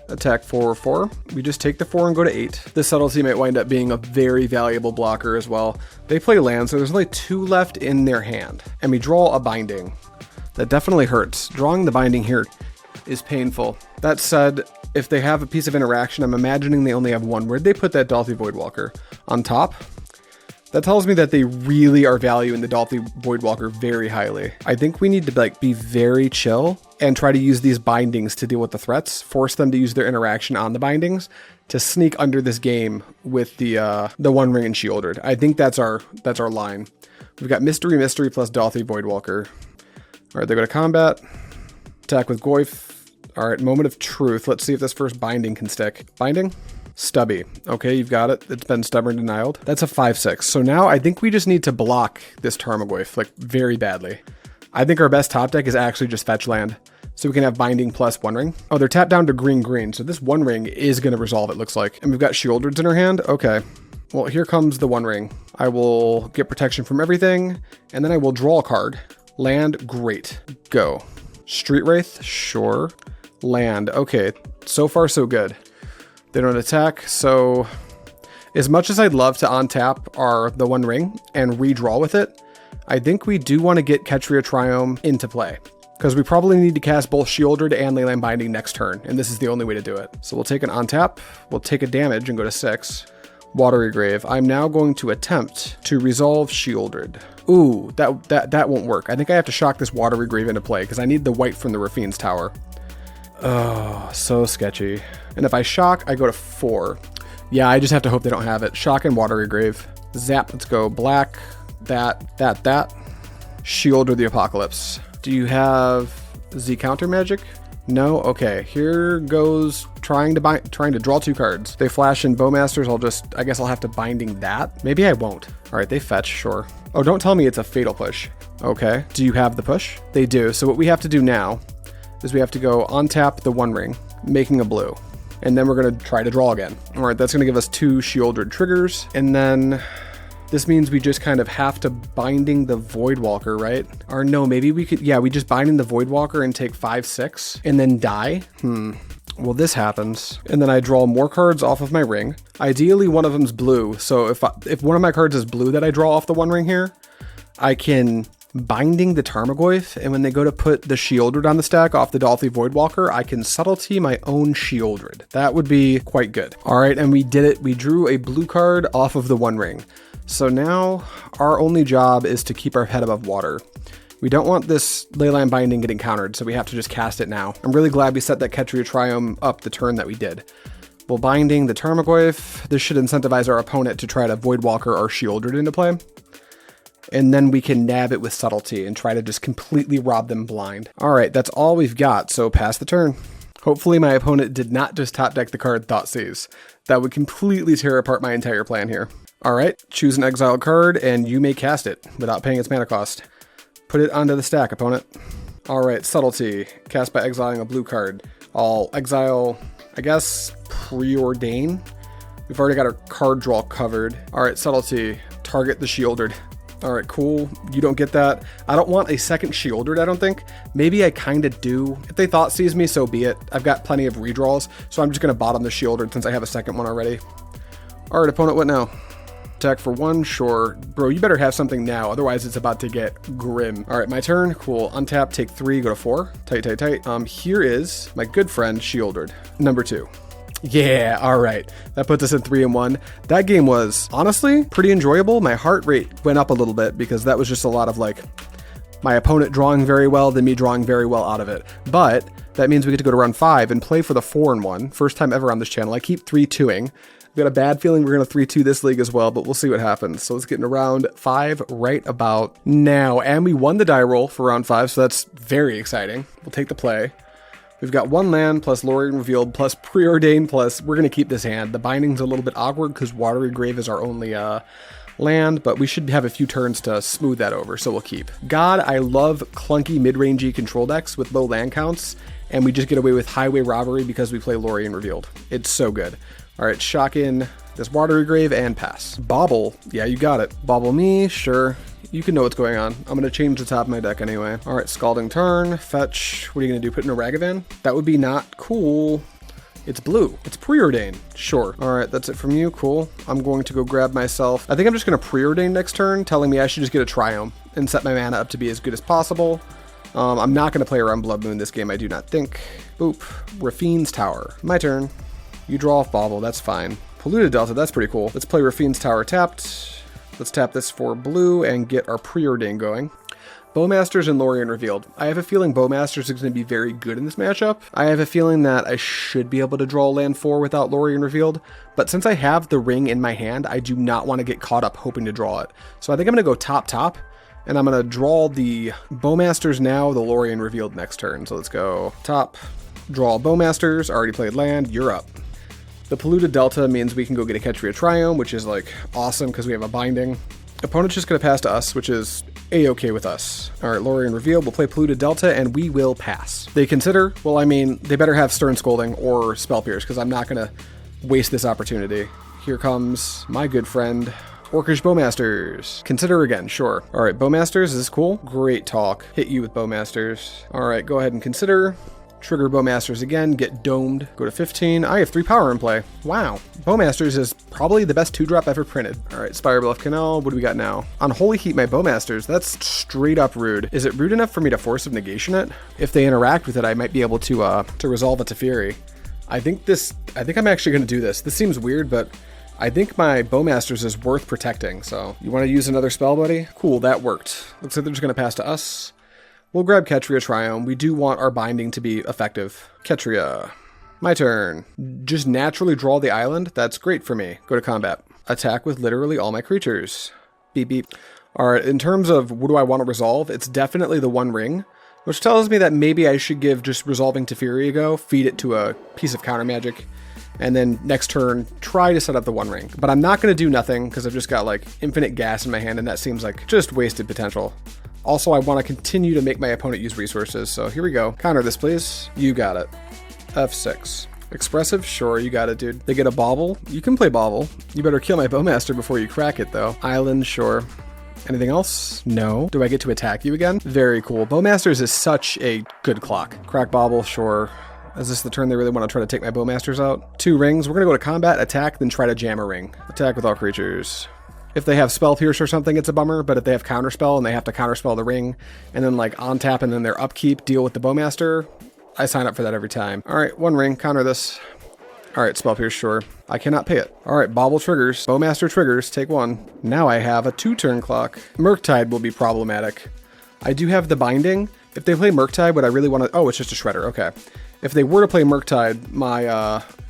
attack 4. We just take the 4 and go to 8. This Subtlety might wind up being a very valuable blocker as well. They play land, so there's only 2 left in their hand. And we draw a Binding. That definitely hurts. Drawing the Binding here is painful. That said, if they have a piece of interaction, I'm imagining they only have 1. Where'd they put that Dauthi Voidwalker? On top? That tells me that they really are valuing the Dauthi Voidwalker very highly. I think we need to like be very chill and try to use these Bindings to deal with the threats, force them to use their interaction on the Bindings to sneak under this game with the 1 ring and Shieldred. I think that's our line. We've got Mystery plus Dauthi Voidwalker. All right, they go to combat, attack with Goyf. All right, Moment of Truth. Let's see if this first Binding can stick. Binding? Stubby. Okay, you've got it. It's been Stubborn Denialed. That's a 5/6. So now I think we just need to block this Tarmogoyf, like, very badly. I think our best top deck is actually just fetch land. So so we can have binding plus One Ring. Oh, they're tapped down to green, so this One Ring is going to resolve, it looks like. And we've got Shieldreds in our hand. Okay. Well, here comes the One Ring. I will get protection from everything, and then I will draw a card. Land, great. Go. Street Wraith, sure. Land, okay. So far, so good. They don't attack, so as much as I'd love to untap the One Ring and redraw with it, I think we do want to get Ketria Triome into play, because we probably need to cast both Shieldred and Leyline Binding next turn, and this is the only way to do it. So we'll take an untap, we'll take a damage and go to 6. Watery Grave. I'm now going to attempt to resolve Shieldred. Ooh, that won't work. I think I have to shock this Watery Grave into play, because I need the white from the Rafine's Tower. Oh, so sketchy. And if I shock, I go to 4. Yeah, I just have to hope they don't have it. Shock and Watery Grave. Zap, let's go. Black, that. Shieldred the Apocalypse. Do you have Z counter magic? No? Okay, here goes trying to draw 2 cards. They flash in Bowmasters, I guess I'll have to binding that. Maybe I won't. All right, they fetch, sure. Oh, don't tell me it's a fatal push. Okay, do you have the push? They do, so what we have to do now is we have to go untap the One Ring, making a blue. And then we're gonna try to draw again. All right, that's gonna give us 2 Shieldred triggers, and then this means we just kind of have to binding the Voidwalker, right? Or no, maybe we could, yeah, we just binding the Voidwalker and take 5/6 and then die. Well, this happens. And then I draw more cards off of my ring. Ideally, one of them's blue. So if one of my cards is blue that I draw off the One Ring here, I can binding the Tarmogoyf, and when they go to put the Shieldred on the stack off the Dolphy Voidwalker, I can subtlety my own Shieldred. That would be quite good. All right, and we did it. We drew a blue card off of the One Ring. So now our only job is to keep our head above water. We don't want this Leyline Binding getting countered, so we have to just cast it now. I'm really glad we set that Ketria Triome up the turn that we did. Well, binding the Tarmogoyf, this should incentivize our opponent to try to Voidwalker or Shieldred into play. And then we can nab it with subtlety and try to just completely rob them blind. All right, that's all we've got, so pass the turn. Hopefully my opponent did not just top deck the card Thoughtseize. That would completely tear apart my entire plan here. All right, choose an exile card and you may cast it without paying its mana cost. Put it onto the stack, opponent. All right, subtlety, cast by exiling a blue card. I'll exile, I guess, Preordain. We've already got our card draw covered. All right, subtlety, target the Shieldred. All right, cool. You don't get that. I don't want a second Shieldred, I don't think. Maybe I kind of do. If they Thoughtseize me, so be it. I've got plenty of redraws, so I'm just going to bottom the Shieldred since I have a second one already. All right, opponent, what now? Attack for 1, sure. Bro, you better have something now, otherwise it's about to get grim. All right, my turn. Cool. Untap, take 3, go to 4. Tight. Here is my good friend Shieldred, number 2. Yeah, all right. That puts us in 3-1. That game was honestly pretty enjoyable. My heart rate went up a little bit because that was just a lot of like my opponent drawing very well, then me drawing very well out of it. But that means we get to go to round 5 and play for the 4-1. First time ever on this channel. I keep 3-2ing. I've got a bad feeling we're going to 3-2 this league as well, but we'll see what happens. So let's get into round 5 right about now. And we won the die roll for round 5, so that's very exciting. We'll take the play. We've got 1 land plus Lorien Revealed plus Preordain plus, we're going to keep this hand. The binding's a little bit awkward because Watery Grave is our only land, but we should have a few turns to smooth that over, so we'll keep. God, I love clunky mid-rangey control decks with low land counts, and we just get away with Highway Robbery because we play Lorien Revealed. It's so good. All right, shock in this Watery Grave and pass. Bobble, yeah, you got it. Bobble me, sure. You can know what's going on. I'm going to change the top of my deck anyway. All right, Scalding Turn, fetch. What are you going to do, put in a Ragavan? That would be not cool. It's blue. It's Preordain. Sure. All right, that's it from you. Cool. I'm going to go grab myself. I think I'm just going to Preordain next turn, telling me I should just get a Triome and set my mana up to be as good as possible. I'm not going to play around Blood Moon this game, I do not think. Boop. Rafine's Tower. My turn. You draw off Bobble. That's fine. Polluted Delta. That's pretty cool. Let's play Rafine's Tower tapped. Let's tap this for blue and get our Preordain going. Bowmasters and Lorien Revealed. I have a feeling Bowmasters is going to be very good in this matchup. I have a feeling that I should be able to draw land 4 without Lorien Revealed, but since I have the ring in my hand, I do not want to get caught up hoping to draw it. So I think I'm going to go top, and I'm going to draw the Bowmasters now, the Lorien Revealed next turn. So let's go top, draw Bowmasters, already played land, you're up. The Polluted Delta means we can go get a Ketria Triome, which is like awesome because we have a binding. Opponent's just going to pass to us, which is A-okay with us. All right, Lorien reveal. We'll play Polluted Delta, and we will pass. They consider, well, I mean, they better have Stern Scolding or Spell Pierce, because I'm not going to waste this opportunity. Here comes my good friend, Orcish Bowmasters. Consider again, sure. All right, Bowmasters, is this cool? Great talk. Hit you with Bowmasters. All right, go ahead and consider. Trigger Bowmasters again, get domed, go to 15. I have 3 power in play. Wow. Bowmasters is probably the best 2-drop ever printed. All right, Spire Bluff Canal, what do we got now? On Holy Heat, my Bowmasters, that's straight up rude. Is it rude enough for me to Force of Negation it? If they interact with it, I might be able to resolve it to Fury. I think I'm actually gonna do this. This seems weird, but I think my Bowmasters is worth protecting, so. You wanna use another spell, buddy? Cool, that worked. Looks like they're just gonna pass to us. We'll grab Ketria Triome. We do want our binding to be effective. Ketria. My turn. Just naturally draw the island. That's great for me. Go to combat. Attack with literally all my creatures. Beep, beep. All right, in terms of what do I want to resolve, it's definitely the One Ring, which tells me that maybe I should give just resolving to Fury a go, feed it to a piece of counter magic, and then next turn, try to set up the One Ring. But I'm not going to do nothing because I've just got like infinite gas in my hand, and that seems like just wasted potential. Also, I want to continue to make my opponent use resources, so here we go. Counter this, please. You got it. F6. Expressive? Sure, you got it, dude. They get a Bauble? You can play Bauble. You better kill my Bowmaster before you crack it, though. Island? Sure. Anything else? No. Do I get to attack you again? Very cool. Bowmasters is such a good clock. Crack Bauble? Sure. Is this the turn they really want to try to take my Bowmasters out? 2 rings. We're going to go to combat, attack, then try to jam a ring. Attack with all creatures. If they have Spell Pierce or something, it's a bummer, but if they have Counterspell and they have to Counterspell the ring, and then like on tap and then their upkeep deal with the Bowmaster, I sign up for that every time. All right, 1 ring, counter this. All right, Spell Pierce, sure. I cannot pay it. All right, Bauble triggers, Bowmaster triggers, take 1. Now I have a 2-turn clock. Murktide will be problematic. I do have the binding. If they play Murktide, would I really want to, oh, it's just a Shredder, okay. If they were to play Murktide,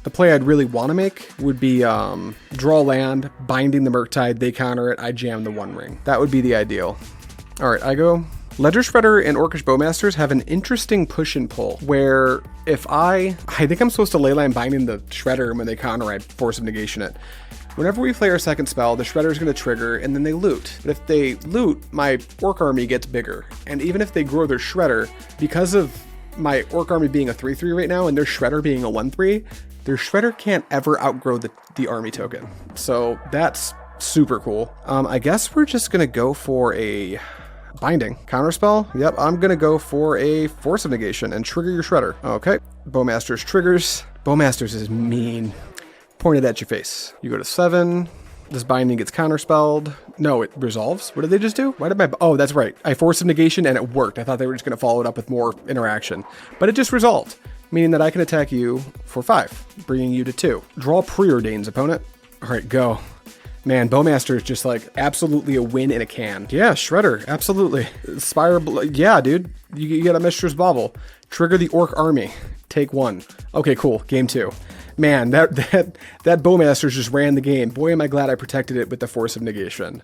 the play I'd really want to make would be draw land, binding the Murktide, they counter it, I jam the One Ring. That would be the ideal. All right, I go. Ledger Shredder and Orcish Bowmasters have an interesting push and pull, where if I think I'm supposed to Leyline binding the Shredder, and when they counter, I Force of Negation it. Whenever we play our second spell, the Shredder is going to trigger, and then they loot. But if they loot, my Orc army gets bigger. And even if they grow their Shredder, because of my Orc army being a 3/3 right now, and their Shredder being a 1/3, their Shredder can't ever outgrow the army token. So that's super cool. I guess we're just going to go for a binding. Counterspell? Yep, I'm going to go for a Force of Negation and trigger your Shredder. Okay, Bowmasters triggers. Bowmasters is mean. Pointed at your face. You go to 7. This binding gets counterspelled. No, it resolves. What did they just do? Why did my... Oh, that's right. I Force of Negation and it worked. I thought they were just going to follow it up with more interaction. But it just resolved, meaning that I can attack you for 5, bringing you to 2. Draw Preordains, opponent. All right, go. Man, Bowmaster is just like absolutely a win in a can. Yeah, Shredder, absolutely. Spire... Yeah, dude. You get a Mistress Bauble. Trigger the Orc army. Take 1. Okay, cool. Game 2. Man, that Bowmasters just ran the game. Boy, am I glad I protected it with the Force of Negation.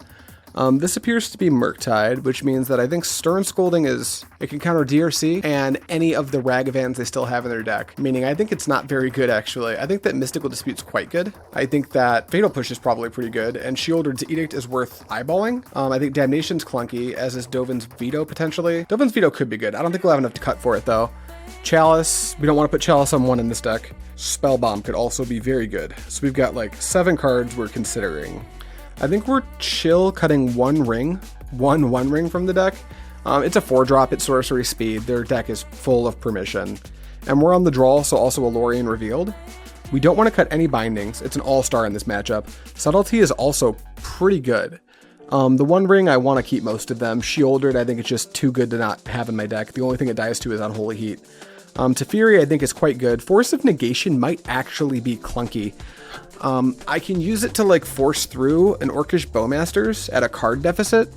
This appears to be Murktide, which means that I think Stern Scolding it can counter DRC and any of the Ragavans they still have in their deck. Meaning, I think it's not very good, actually. I think that Mystical Dispute's quite good. I think that Fatal Push is probably pretty good, and Shieldred's Edict is worth eyeballing. I think Damnation's clunky, as is Dovin's Veto, potentially. Dovin's Veto could be good. I don't think we'll have enough to cut for it, though. Chalice, we don't want to put Chalice on 1 in this deck. Spellbomb could also be very good. So we've got like 7 cards we're considering. I think we're chill cutting 1 ring, one ring from the deck. It's a 4-drop, it's sorcery speed. Their deck is full of permission. And we're on the draw, so also a Lorien revealed. We don't want to cut any bindings. It's an all-star in this matchup. Subtlety is also pretty good. The 1 ring, I want to keep most of them. Shieldred, I think it's just too good to not have in my deck. The only thing it dies to is on Holy Heat. Teferi, I think, is quite good. Force of Negation might actually be clunky. I can use it to like force through an Orcish Bowmasters at a card deficit,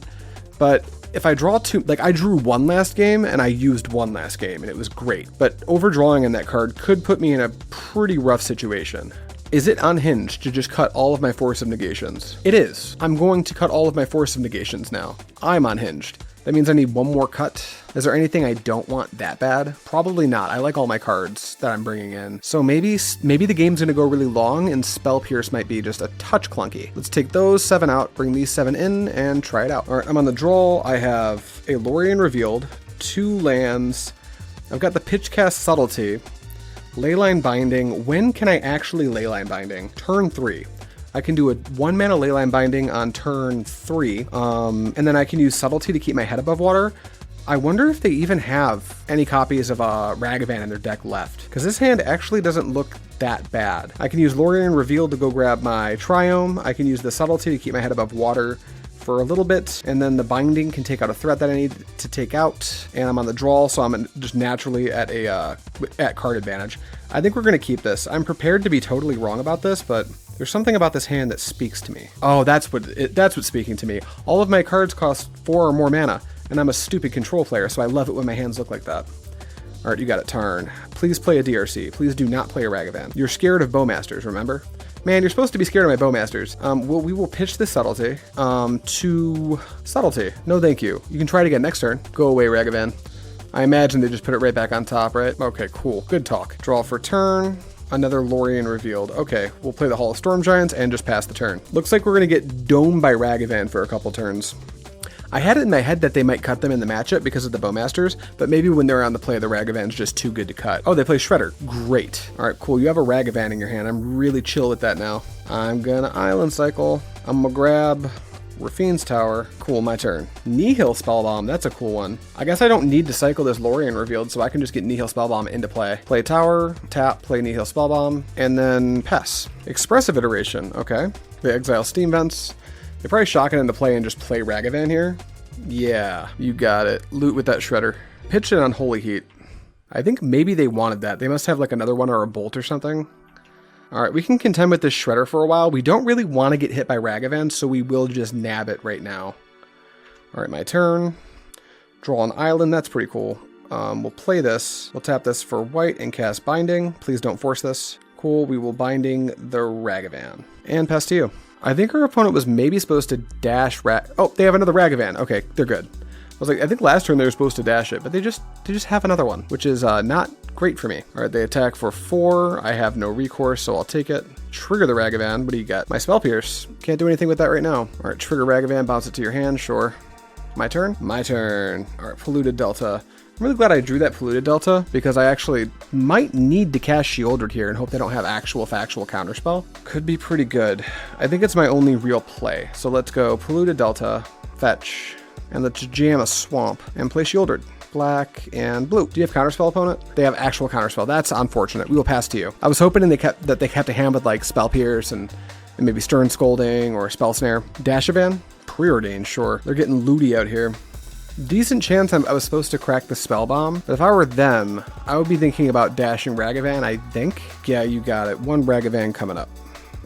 but if I draw 2, like I drew 1 last game and I used 1 last game and it was great, but overdrawing in that card could put me in a pretty rough situation. Is it unhinged to just cut all of my Force of Negations? It is. I'm going to cut all of my Force of Negations now. I'm unhinged. That means I need one more cut. Is there anything I don't want that bad? Probably not. I like all my cards that I'm bringing in. So maybe the game's gonna go really long and Spell Pierce might be just a touch clunky. Let's take those 7 out, bring these 7 in, and try it out. All right, I'm on the draw. I have a Lorien Revealed, 2 lands. I've got the Pitchcast Subtlety, Leyline Binding. When can I actually Leyline Binding? Turn 3. I can do a 1 mana Leyline Binding on turn 3, and then I can use Subtlety to keep my head above water. I wonder if they even have any copies of Ragavan in their deck left, because this hand actually doesn't look that bad. I can use Lorien Revealed to go grab my Triome. I can use the Subtlety to keep my head above water for a little bit, and then the Binding can take out a threat that I need to take out, and I'm on the draw, so I'm just naturally at card advantage. I think we're going to keep this. I'm prepared to be totally wrong about this, but there's something about this hand that speaks to me. Oh, that's what's speaking to me. All of my cards cost 4 or more mana, and I'm a stupid control player, so I love it when my hands look like that. All right, you got it. Turn. Please play a DRC. Please do not play a Ragavan. You're scared of Bowmasters, remember? Man, you're supposed to be scared of my Bowmasters. We will pitch this Subtlety to Subtlety. No, thank you. You can try it again next turn. Go away, Ragavan. I imagine they just put it right back on top, right? Okay, cool. Good talk. Draw for turn. Another Lorien Revealed. Okay, we'll play the Hall of Storm Giants and just pass the turn. Looks like we're going to get domed by Ragavan for a couple turns. I had it in my head that they might cut them in the matchup because of the Bowmasters, but maybe when they're on the play, the Ragavan's just too good to cut. Oh, they play Shredder. Great. All right, cool. You have a Ragavan in your hand. I'm really chill with that now. I'm gonna Island Cycle. I'm gonna grab Rafine's Tower. Cool, my turn. Nihil Spellbomb. That's a cool one. I guess I don't need to cycle this Lorien Revealed, so I can just get Nihil Spellbomb into play. Play Tower, tap, play Nihil Spellbomb, and then pass. Expressive Iteration. Okay. They exile Steam Vents. They're probably shocking into play and just play Ragavan here. Yeah, you got it. Loot with that Shredder. Pitch it on Holy Heat. I think maybe they wanted that. They must have like another one or a Bolt or something. All right, we can contend with this Shredder for a while. We don't really want to get hit by Ragavan, so we will just nab it right now. All right, my turn. Draw an island. That's pretty cool. We'll play this. We'll tap this for white and cast Binding. Please don't force this. Cool, we will Binding the Ragavan. And pass to you. I think our opponent was maybe supposed to dash oh, they have another Ragavan. Okay, they're good. I was like, I think last turn they were supposed to dash it, but they just have another one, which is not great for me. All right, they attack for 4. I have no recourse, so I'll take it. Trigger the Ragavan. What do you got? My Spell Pierce. Can't do anything with that right now. All right, trigger Ragavan, bounce it to your hand. Sure. My turn? My turn. All right, Polluted Delta. I'm really glad I drew that Polluted Delta because I actually might need to cast Shieldred here and hope they don't have actual factual counterspell. Could be pretty good. I think it's my only real play. So let's go Polluted Delta, fetch, and let's jam a Swamp and play Shieldred. Black and blue. Do you have counterspell, opponent? They have actual counterspell. That's unfortunate. We will pass to you. I was hoping they kept a hand with like Spell Pierce and maybe Stern Scolding or Spell Snare. Dashavan? Preordained, sure. They're getting looty out here. Decent chance I was supposed to crack the Spell Bomb, but if I were them, I would be thinking about dashing Ragavan, I think. Yeah, you got it. 1 Ragavan coming up.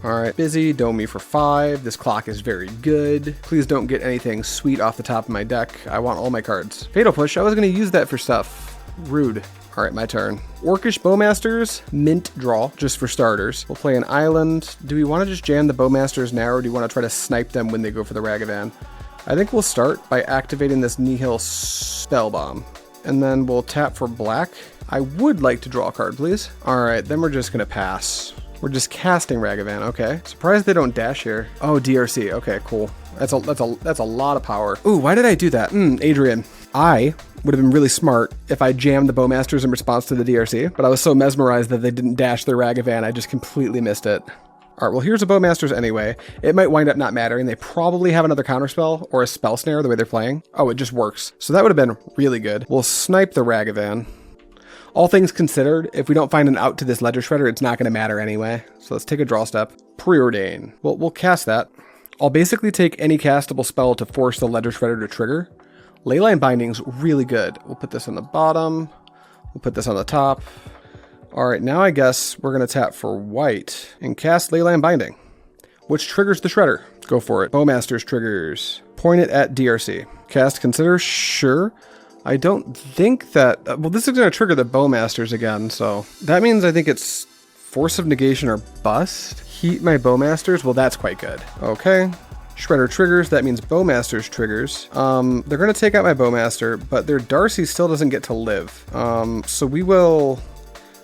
All right, busy, dome me for 5. This clock is very good. Please don't get anything sweet off the top of my deck. I want all my cards. Fatal Push, I was gonna use that for stuff. Rude. All right, my turn. Orcish Bowmasters, mint draw, just for starters. We'll play an island. Do we wanna just jam the Bowmasters now, or do you wanna try to snipe them when they go for the Ragavan? I think we'll start by activating this Nihil Spellbomb, and then we'll tap for black. I would like to draw a card, please. All right, then we're just gonna pass. We're just casting Ragavan, okay. Surprised they don't dash here. Oh, DRC, okay, cool. That's a lot of power. Ooh, why did I do that? Adrian. I would have been really smart if I jammed the Bowmasters in response to the DRC, but I was so mesmerized that they didn't dash their Ragavan, I just completely missed it. All right, well, here's a Bowmasters anyway. It might wind up not mattering. They probably have another counterspell or a Spell Snare the way they're playing. Oh, it just works. So that would have been really good. We'll snipe the Ragavan. All things considered, if we don't find an out to this Ledger Shredder, it's not going to matter anyway. So let's take a draw step. Preordain. Well, we'll cast that. I'll basically take any castable spell to force the Ledger Shredder to trigger. Leyline Binding's really good. We'll put this on the bottom. We'll put this on the top. All right, now I guess we're going to tap for white and cast Leyline Binding, which triggers the Shredder. Go for it. Bowmasters triggers. Point it at DRC. Cast Consider, sure. I don't think that... well, this is going to trigger the Bowmasters again, so... that means I think it's Force of Negation or Bust. Heat my Bowmasters? Well, that's quite good. Okay. Shredder triggers, that means Bowmaster's triggers. They're gonna take out my Bowmaster, but their Darcy still doesn't get to live. So we will,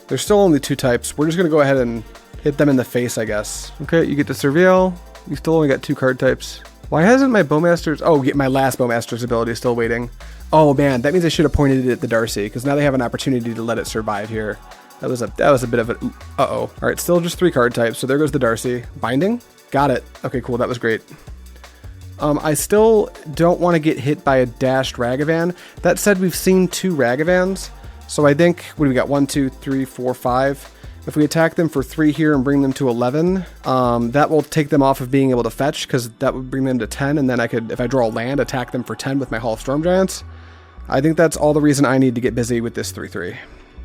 there's still only 2 types. We're just gonna go ahead and hit them in the face, I guess. Okay, you get to Surveil. You still only got 2 card types. Why hasn't my Bowmaster's, oh, my last Bowmaster's ability is still waiting. Oh man, that means I should have pointed it at the Darcy, because now they have an opportunity to let it survive here. That was a bit of a, uh-oh. All right, still just 3 card types, so there goes the Darcy. Binding? Got it. Okay, cool, that was great. I still don't want to get hit by a dashed Ragavan. That said, we've seen 2 Ragavans, so I think, what do we got? 1, 2, 3, 4, 5. If we attack them for 3 here and bring them to 11, that will take them off of being able to fetch, because that would bring them to 10, and then I could, if I draw a land, attack them for 10 with my Hall of Storm Giants. I think that's all the reason I need to get busy with this 3/3.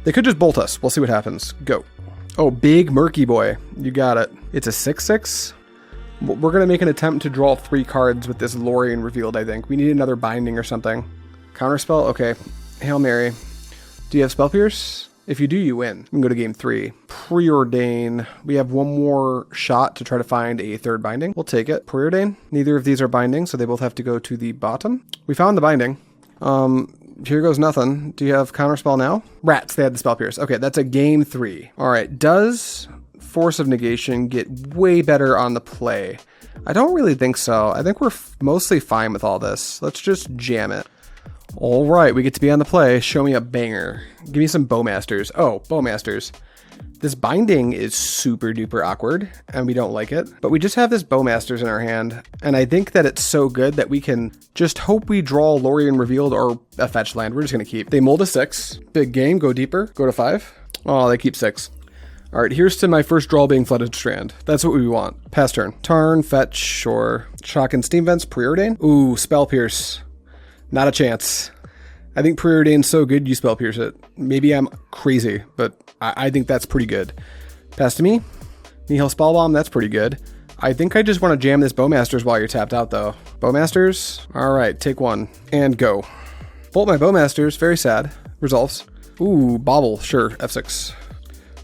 They could just bolt us. We'll see what happens. Go. Oh, big Murky Boy. You got it. It's a 6/6. We're going to make an attempt to draw 3 cards with this Lorien revealed, I think. We need another binding or something. Counterspell? Okay. Hail Mary. Do you have Spell Pierce? If you do, you win. We can go to game 3. Preordain. We have 1 more shot to try to find a 3rd binding. We'll take it. Preordain. Neither of these are binding, so they both have to go to the bottom. We found the binding. Here goes nothing. Do you have Counterspell now? Rats. They had the Spell Pierce. Okay, that's a game 3. All right. Does Force of Negation get way better on the play? I don't really think so. I think we're mostly fine with all this. Let's just jam it. All right, we get to be on the play. Show me a banger. Give me some Bowmasters. Oh, Bowmasters. This binding is super duper awkward, and we don't like it. But we just have this Bowmasters in our hand, and I think that it's so good that we can just hope we draw Lorien Revealed or a fetch land. We're just going to keep. They mold a 6. Big game. Go deeper. Go to 5. Oh, they keep 6. All right, here's to my first draw being Flooded Strand. That's what we want. Pass turn. Tarn, fetch, or Shock and Steam Vents, Preordain. Ooh, Spell Pierce. Not a chance. I think Preordain's so good you Spell Pierce it. Maybe I'm crazy, but I think that's pretty good. Pass to me. Nihil Spellbomb, that's pretty good. I think I just want to jam this Bowmasters while you're tapped out, though. Bowmasters? All right, take 1. And go. Bolt my Bowmasters, very sad. Resolves. Ooh, Bobble, sure, F6.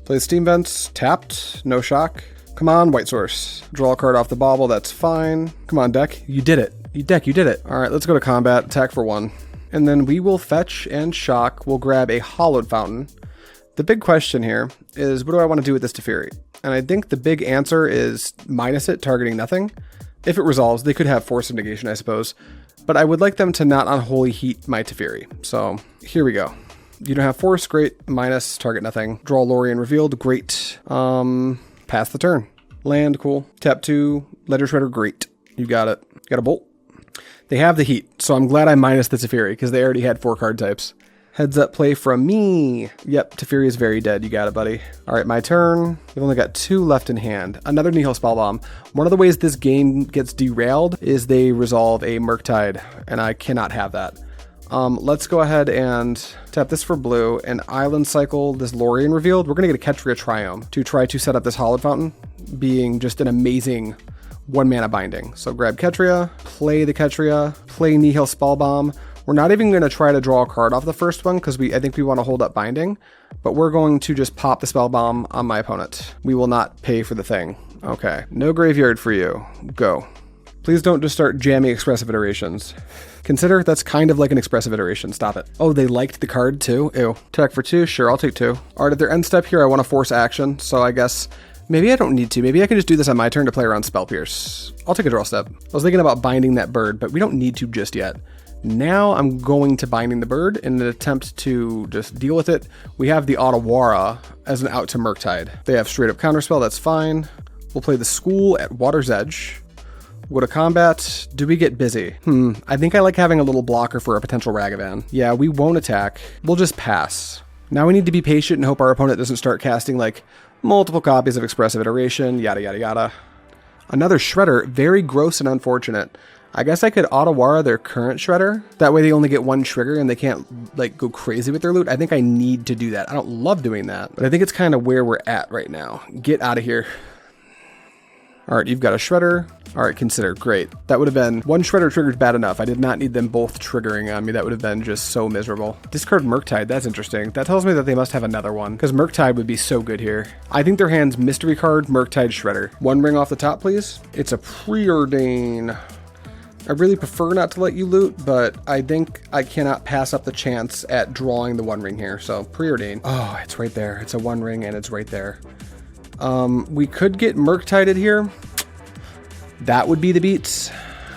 Play Steam Vents, tapped, no shock. Come on, White Source. Draw a card off the Bobble, that's fine. Come on, deck. You did it. You did it. All right, let's go to combat, attack for 1. And then we will fetch and shock. We'll grab a Hollowed Fountain. The big question here is, what do I want to do with this Teferi? And I think the big answer is minus it, targeting nothing. If it resolves, they could have Force of Negation, I suppose. But I would like them to not Unholy Heat my Teferi. So here we go. You don't have Force, great. Minus, target nothing. Draw Lorien Revealed, great. Pass the turn. Land, cool. Tap 2, Ledger Shredder, great. You got it. Got a Bolt. They have the heat, so I'm glad I minus the Teferi, because they already had 4 card types. Heads up play from me. Yep, Teferi is very dead. You got it, buddy. All right, my turn. We've only got 2 left in hand. Another Nihil Spellbomb. One of the ways this game gets derailed is they resolve a Murktide, and I cannot have that. Let's go ahead and tap this for blue and Island Cycle this Lorien Revealed. We're going to get a Ketria Triome to try to set up this Hollowed Fountain, being just an amazing 1-mana binding. So grab Ketria, play the Ketria, play Nihil Spellbomb. We're not even going to try to draw a card off the first one because I think we want to hold up binding, but we're going to just pop the Spellbomb on my opponent. We will not pay for the thing. Okay, no graveyard for you. Go. Please don't just start jamming Expressive Iterations. Consider that's kind of like an Expressive Iteration. Stop it. Oh, they liked the card too? Ew. Attack for 2? Sure, I'll take 2. All right, at their end step here, I want to force action, so I guess maybe I don't need to. Maybe I can just do this on my turn to play around Spell Pierce. I'll take a draw step. I was thinking about binding that bird, but we don't need to just yet. Now I'm going to binding the bird in an attempt to just deal with it. We have the Otawara as an out to Murktide. They have straight up counterspell, that's fine. We'll play the School at Water's Edge. Go to combat. Do we get busy? I think I like having a little blocker for a potential Ragavan. Yeah, we won't attack. We'll just pass. Now we need to be patient and hope our opponent doesn't start casting like multiple copies of Expressive Iteration, yada yada yada. Another Shredder, very gross and unfortunate. I guess I could Otawara their current Shredder. That way they only get 1 trigger and they can't like go crazy with their loot. I think I need to do that. I don't love doing that, but I think it's kind of where we're at right now. Get out of here. All right, you've got a Shredder. All right, consider. Great. That would have been one Shredder triggered bad enough. I did not need them both triggering on me. That would have been just so miserable. Discard Murktide. That's interesting. That tells me that they must have another one because Murktide would be so good here. I think their hand's mystery card, Murktide, Shredder. One ring off the top, please. It's a Preordain. I really prefer not to let you loot, but I think I cannot pass up the chance at drawing the one ring here. So Preordain. Oh, it's right there. It's a one ring and it's right there. We could get Murktided here. That would be the beats.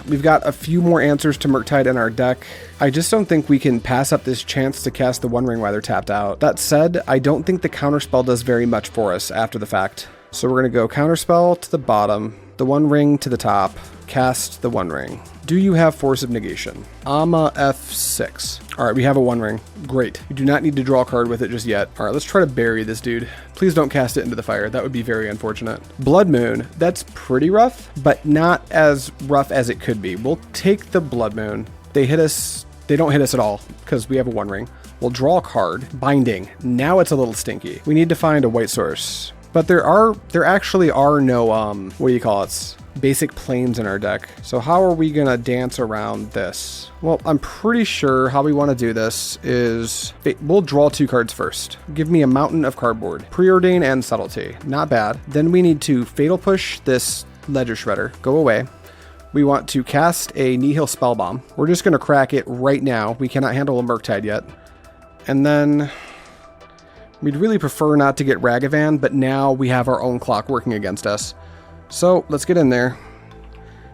We've got a few more answers to Murktide in our deck. I just don't think we can pass up this chance to cast the one ring while they're tapped out. That said, I don't think the counterspell does very much for us after the fact. So we're going to go counterspell to the bottom, the one ring to the top, cast the one ring. Do you have Force of Negation? Ama F6. All right, we have a one ring. Great. You do not need to draw a card with it just yet. All right, let's try to bury this dude. Please don't cast it into the fire. That would be very unfortunate. Blood Moon. That's pretty rough, but not as rough as it could be. We'll take the Blood Moon. They hit us. They don't hit us at all because we have a one ring. We'll draw a card. Binding. Now it's a little stinky. We need to find a white source. But there actually are no, what do you call it? Basic planes in our deck. So how are we gonna dance around this? Well, I'm pretty sure how we want to do this is we'll draw two cards first. Give me a mountain of cardboard. Preordain and Subtlety. Not bad. Then we need to Fatal Push this Ledger Shredder. Go away. We want to cast a Nihil Spellbomb. We're just gonna crack it right now. We cannot handle a Murktide yet. And then we'd really prefer not to get Ragavan, but now we have our own clock working against us. So let's get in there,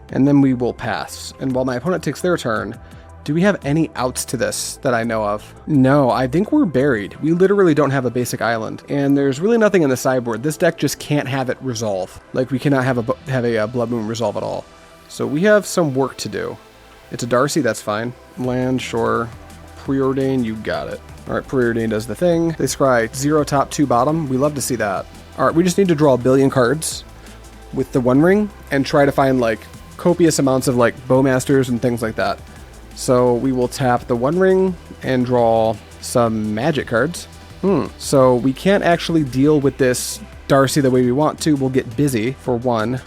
and then we will pass. And while my opponent takes their turn, do we have any outs to this that I know of? No, I think we're buried. We literally don't have a basic island, and there's really nothing in the sideboard. This deck just can't have it resolve. Like, we cannot have a Blood Moon resolve at all. So we have some work to do. It's a Darcy, that's fine. Land, sure. Preordain, you got it. All right, Preordain does the thing. They scry 0 top, 2 bottom. We love to see that. All right, we just need to draw a billion cards with the one ring and try to find like copious amounts of like Bowmasters and things like that. So we will tap the one ring and draw some magic cards. So we can't actually deal with this Darcy the way we want to. We'll get busy for one,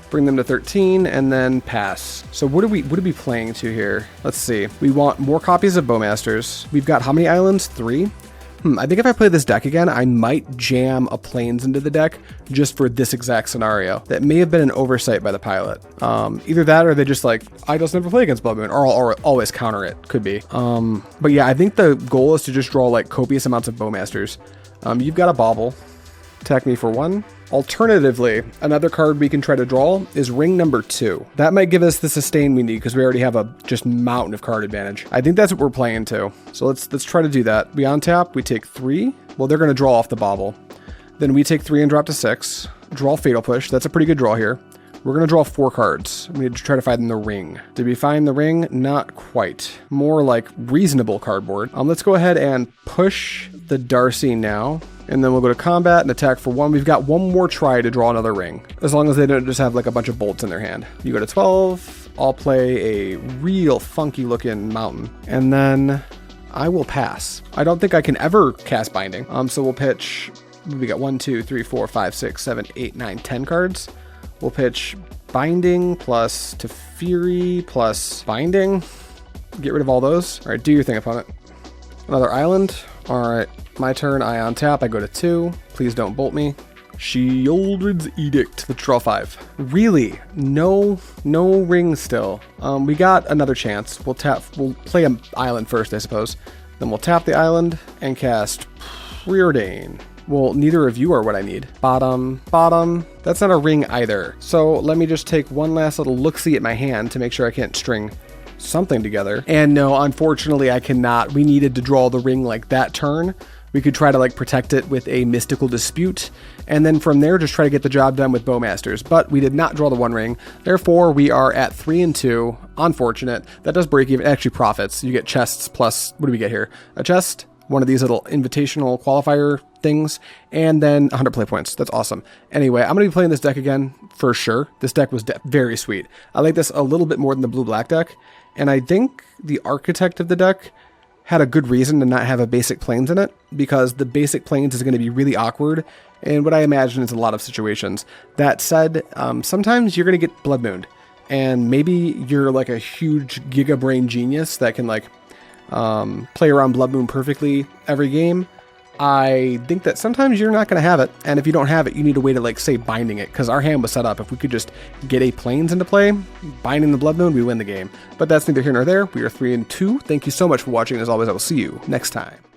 bring them to 13, and then pass. So what are we playing to here? Let's see. We want more copies of Bowmasters. We've got how many islands? 3. I think if I play this deck again, I might jam a Plains into the deck just for this exact scenario. That may have been an oversight by the pilot. Either that or they just like, I just never play against Blood Moon, or I'll always counter it. Could be. But yeah, I think the goal is to just draw like copious amounts of Bowmasters. You've got a Bauble. Attack me for 1. Alternatively, another card we can try to draw is ring number 2. That might give us the sustain we need because we already have a just mountain of card advantage. I think that's what we're playing to. So let's try to do that. We untap, we take 3. Well, they're going to draw off the Bauble. Then we take 3 and drop to 6. Draw Fatal Push. That's a pretty good draw here. We're going to draw 4 cards. We need to try to find the ring. Did we find the ring? Not quite. More like reasonable cardboard. Let's go ahead and push the Darcy now. And then we'll go to combat and attack for 1. We've got one more try to draw another ring. As long as they don't just have like a bunch of bolts in their hand. You go to 12. I'll play a real funky looking mountain. And then I will pass. I don't think I can ever cast Binding. So we'll pitch, we got 1, 2, 3, 4, 5, 6, 7, 8, 9, 10 cards. We'll pitch Binding plus Teferi plus Binding. Get rid of all those. All right, do your thing, opponent. Another island. All right, my turn. I untap. I go to 2. Please don't bolt me. Sheoldred's Edict. Let's draw 5. Really? No ring still. We got another chance. We'll play an island first, I suppose. Then we'll tap the island and cast Preordain. Well, neither of you are what I need. Bottom. That's not a ring either. So let me just take one last little look-see at my hand to make sure I can't string something together. And no, unfortunately, I cannot. We needed to draw the ring like that turn. We could try to like protect it with a Mystical Dispute, and then from there just try to get the job done with Bowmasters. But we did not draw the one ring. Therefore, we are at 3 and 2. Unfortunate. That does break even. It actually profits. You get chests plus, what do we get here? A chest, one of these little invitational qualifier things, and then 100 play points. That's awesome. Anyway, I'm going to be playing this deck again for sure. This deck was very sweet. I like this a little bit more than the blue-black deck, and I think the architect of the deck had a good reason to not have a basic plains in it, because the basic plains is going to be really awkward in what I imagine is a lot of situations. That said, sometimes you're going to get Blood Mooned, and maybe you're like a huge Giga Brain genius that can like play around Blood Moon perfectly every game. I think that sometimes you're not going to have it, and if you don't have it, you need a way to, like, say, binding it, because our hand was set up. If we could just get a plains into play, binding the Blood Moon, we win the game. But that's neither here nor there. We are 3-2. Thank you so much for watching, and as always, I will see you next time.